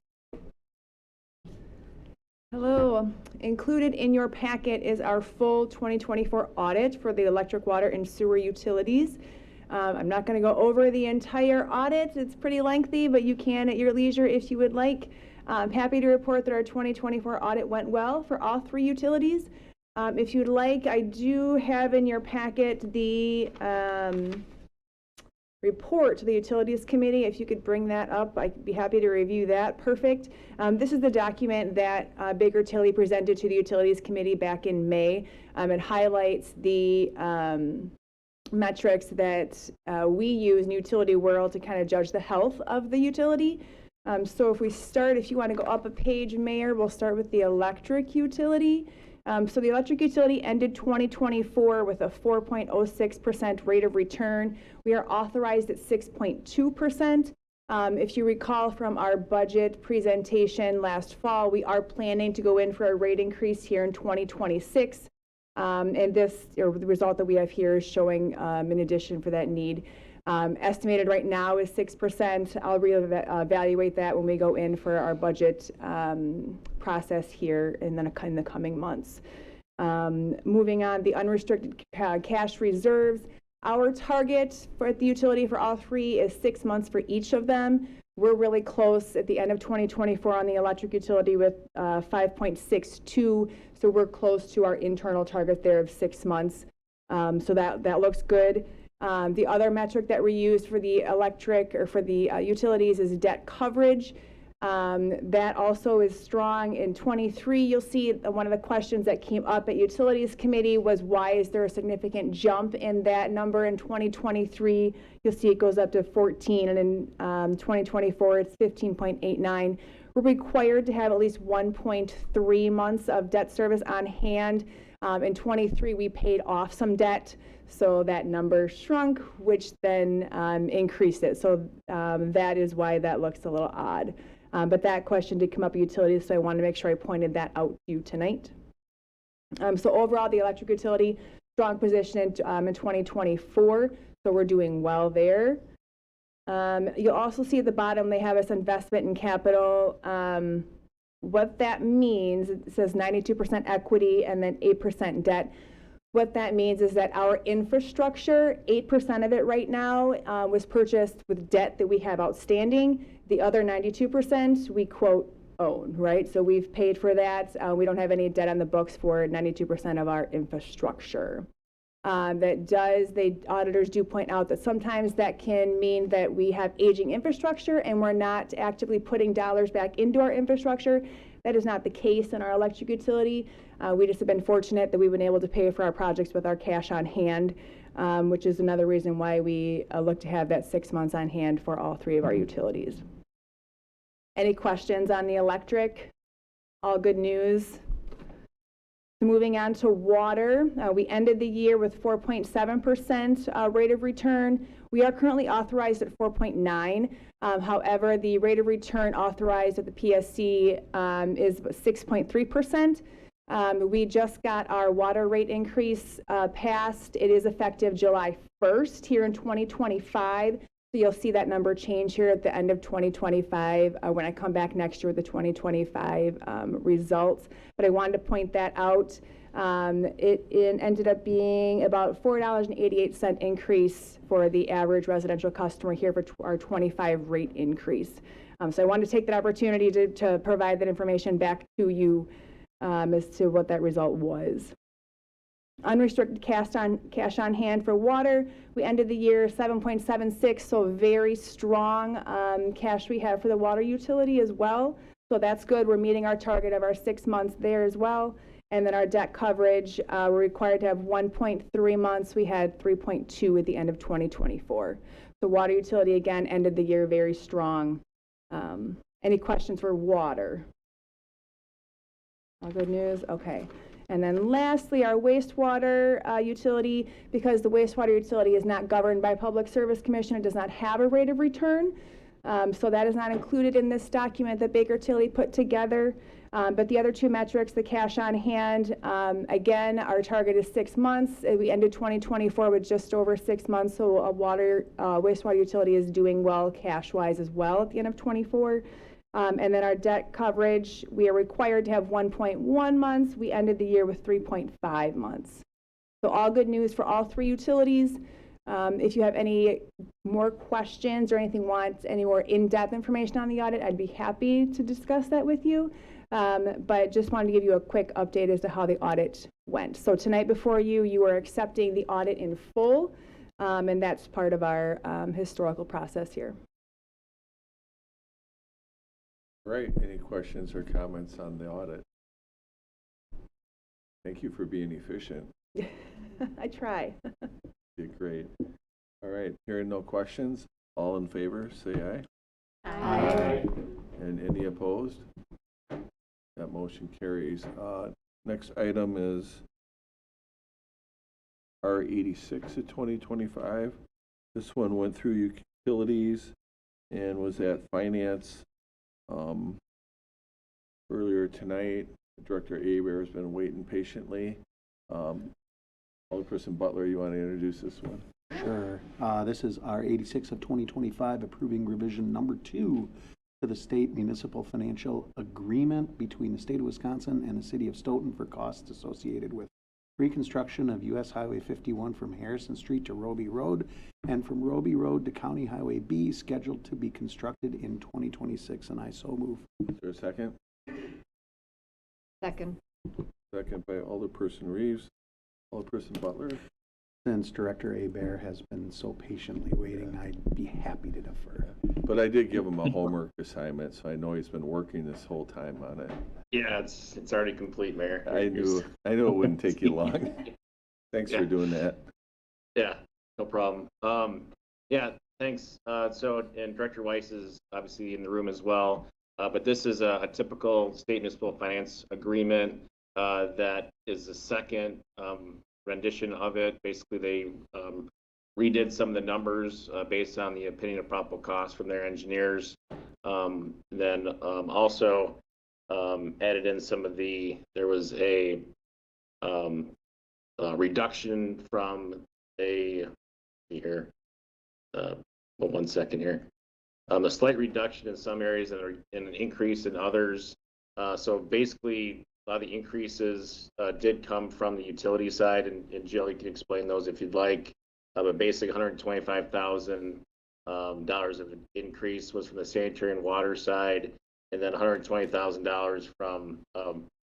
Hello. Included in your packet is our full 2024 audit for the electric, water, and sewer utilities. I'm not going to go over the entire audit. It's pretty lengthy, but you can at your leisure if you would like. I'm happy to report that our 2024 audit went well for all three utilities. If you'd like, I do have in your packet the report to the Utilities Committee. If you could bring that up, I'd be happy to review that. Perfect. This is the document that Baker Tilly presented to the Utilities Committee back in May. It highlights the metrics that we use in Utility World to kind of judge the health of the utility. So if we start, if you want to go up a page, Mayor, we'll start with the electric utility. So the electric utility ended 2024 with a 4.06% rate of return. We are authorized at 6.2%. If you recall from our budget presentation last fall, we are planning to go in for a rate increase here in 2026. And this, or the result that we have here is showing in addition for that need. Estimated right now is 6%. I'll reevaluate that when we go in for our budget process here in the coming months. Moving on, the unrestricted cash reserves. Our target for the utility for all three is 6 months for each of them. We're really close at the end of 2024 on the electric utility with 5.62. So we're close to our internal target there of 6 months. So that looks good. The other metric that we use for the electric or for the utilities is debt coverage. That also is strong. In 23, you'll see one of the questions that came up at Utilities Committee was why is there a significant jump in that number in 2023? You'll see it goes up to 14, and in 2024, it's 15.89. We're required to have at least 1.3 months of debt service on hand. In 23, we paid off some debt, so that number shrunk, which then increased it. So that is why that looks a little odd. But that question did come up at utilities, so I wanted to make sure I pointed that out to you tonight. So overall, the electric utility, strong position in 2024, so we're doing well there. You'll also see at the bottom, they have us investment in capital. What that means, it says 92% equity and then 8% debt. What that means is that our infrastructure, 8% of it right now was purchased with debt that we have outstanding. The other 92% we quote own, right? So we've paid for that. We don't have any debt on the books for 92% of our infrastructure. The auditors do point out that sometimes that can mean that we have aging infrastructure and we're not actively putting dollars back into our infrastructure. That is not the case in our electric utility. We just have been fortunate that we've been able to pay for our projects with our cash on hand, which is another reason why we look to have that 6 months on hand for all three of our utilities. Any questions on the electric? All good news. Moving on to water, we ended the year with 4.7% rate of return. We are currently authorized at 4.9. However, the rate of return authorized at the PSC is 6.3%. We just got our water rate increase passed. It is effective July 1st here in 2025. So you'll see that number change here at the end of 2025 when I come back next year with the 2025 results. But I wanted to point that out. It ended up being about $4.88 increase for the average residential customer here for our 25 rate increase. So I wanted to take that opportunity to provide that information back to you as to what that result was. Unrestricted cash on hand for water, we ended the year 7.76, so very strong cash we have for the water utility as well. So that's good. We're meeting our target of our 6 months there as well. And then our debt coverage, we're required to have 1.3 months. We had 3.2 at the end of 2024. So water utility, again, ended the year very strong. Any questions for water? All good news? Okay. And then lastly, our wastewater utility, because the wastewater utility is not governed by Public Service Commission, it does not have a rate of return. So that is not included in this document that Baker Tilly put together. But the other two metrics, the cash on hand, again, our target is 6 months. We ended 2024 with just over 6 months. So a wastewater utility is doing well cash-wise as well at the end of 24. And then our debt coverage, we are required to have 1.1 months. We ended the year with 3.5 months. So all good news for all three utilities. If you have any more questions or want any more in-depth information on the audit, I'd be happy to discuss that with you. But just wanted to give you a quick update as to how the audit went. So tonight before you, you are accepting the audit in full, and that's part of our historical process here. Right. Any questions or comments on the audit? Thank you for being efficient. I try. Did great. All right. Hearing no questions, all in favor, say aye. Aye. And any opposed? That motion carries. Next item is R86 of 2025. This one went through utilities and was at finance. Earlier tonight, Director Aber has been waiting patiently. Alderperson Butler, you want to introduce this one? Sure. This is R86 of 2025, approving revision number 2 to the state municipal financial agreement between the state of Wisconsin and the city of Stoughton for costs associated with reconstruction of U.S. Highway 51 from Harrison Street to Roby Road and from Roby Road to County Highway B, scheduled to be constructed in 2026, and I so move. Is there a second? Second. Second by Alderperson Reeves. Alderperson Butler. Since Director Aber has been so patiently waiting, I'd be happy to defer. But I did give him a homework assignment, so I know he's been working this whole time on it. Yeah, it's already complete, Mayor. I knew it wouldn't take you long. Thanks for doing that. Yeah, no problem. Yeah, thanks. And Director Weiss is obviously in the room as well. But this is a typical state municipal finance agreement that is the second rendition of it. Basically, they redid some of the numbers based on the opinion of probable cost from their engineers. Then also added in some of there was a reduction from one second here. A slight reduction in some areas and an increase in others. So basically, a lot of the increases did come from the utility side, and Jill, you can explain those if you'd like. But basically, $125,000 of an increase was from the sanitary and water side, and then $120,000 from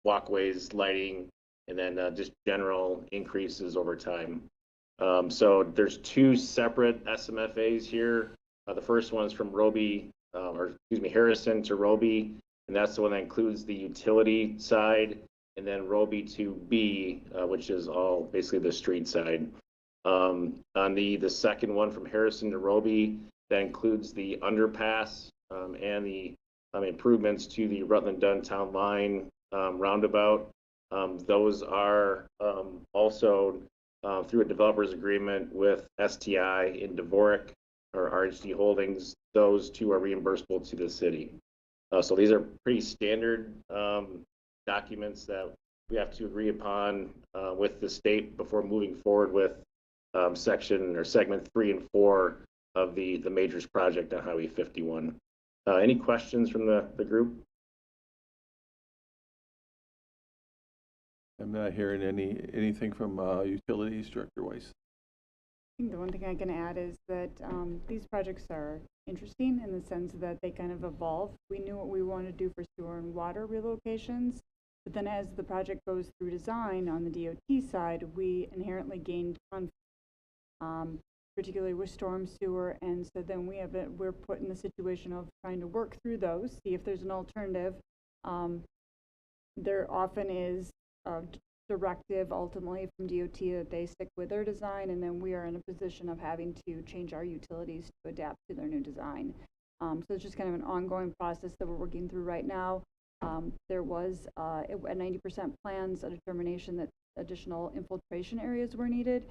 walkways, lighting, and then just general increases over time. So there's two separate SMFAs here. The first one is from Harrison to Roby, and that's the one that includes the utility side, and then Roby to B, which is all basically the street side. On the second one from Harrison to Roby, that includes the underpass and the improvements to the Rutland-Dunn Town Line roundabout. Those are also through a developer's agreement with STI in Dvorak or RHD Holdings. Those two are reimbursable to the city. So these are pretty standard documents that we have to agree upon with the state before moving forward with section or segment 3 and 4 of the Majors project on Highway 51. Any questions from the group? I'm not hearing anything from Utilities, Director Weiss. I think the one thing I can add is that these projects are interesting in the sense that they kind of evolve. We knew what we wanted to do for sewer and water relocations, but then as the project goes through design on the DOT side, we inherently gained conflict, particularly with storm sewer, and so then we're put in the situation of trying to work through those, see if there's an alternative. There often is a directive ultimately from DOT that they stick with their design, and then we are in a position of having to change our utilities to adapt to their new design. So it's just kind of an ongoing process that we're working through right now. There was at 90% plans a determination that additional infiltration areas were needed.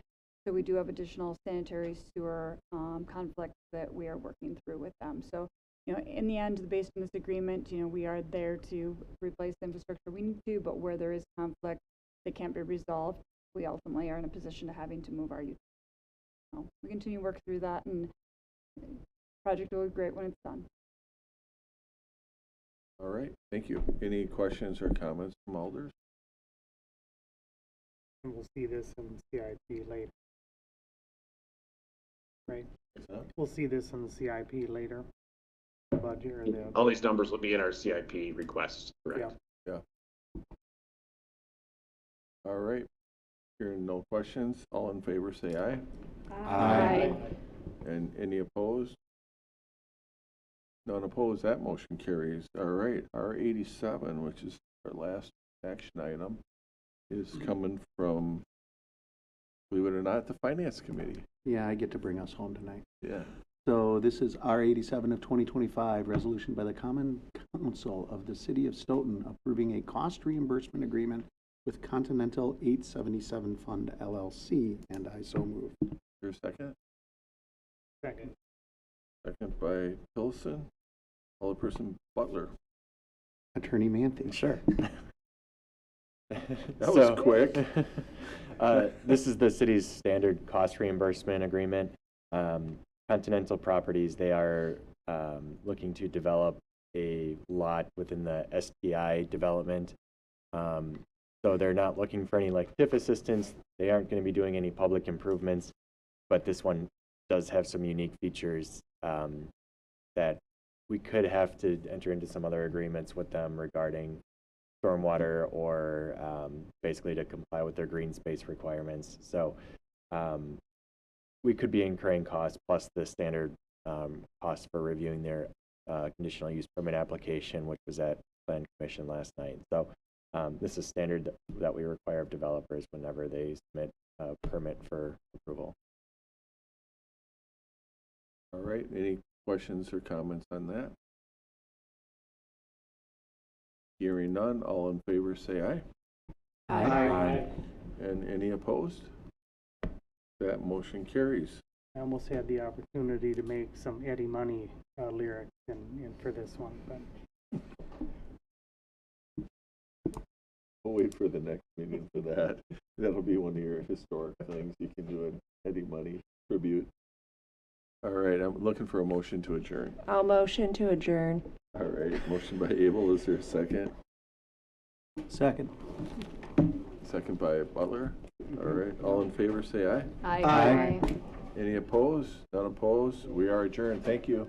So we do have additional sanitary sewer conflicts that we are working through with them. So, in the end, based on this agreement, we are there to replace the infrastructure we need to, but where there is conflict that can't be resolved, we ultimately are in a position of having to move our utilities. So we continue to work through that, and the project will be great when it's done. All right, thank you. Any questions or comments from alders? And we'll see this in CIP later. Right? We'll see this in the CIP later. Budget or the All these numbers will be in our CIP requests, correct? Yeah. All right. Hearing no questions, all in favor say aye. Aye. And any opposed? None opposed, that motion carries. All right, R87, which is our last action item, is coming from, believe it or not, the Finance Committee. Yeah, I get to bring us home tonight. Yeah. So this is R87 of 2025, resolution by the Common Council of the City of Stoughton approving a cost reimbursement agreement with Continental 877 Fund LLC, and I so move. Your second? second. Second by Pilson. Alderperson Butler. Attorney Manthe. Sure. That was quick. This is the city's standard cost reimbursement agreement. Continental Properties, they are looking to develop a lot within the STI development. So they're not looking for any TIF assistance. They aren't going to be doing any public improvements, but this one does have some unique features that we could have to enter into some other agreements with them regarding stormwater or basically to comply with their green space requirements. So we could be incurring costs plus the standard costs for reviewing their conditional use permit application, which was at Plan Commission last night. So this is standard that we require of developers whenever they submit a permit for approval. All right, any questions or comments on that? Hearing none, all in favor say aye. Aye. And any opposed? That motion carries. I almost had the opportunity to make some Eddie Money lyrics in for this one, but We'll wait for the next meeting for that. That'll be one of your historic things. You can do an Eddie Money tribute. All right, I'm looking for a motion to adjourn. I'll motion to adjourn. All right, motion by Abel. Is there a second? Second. Second by Butler. All right, all in favor say aye. Aye. Any opposed? None opposed? We are adjourned. Thank you.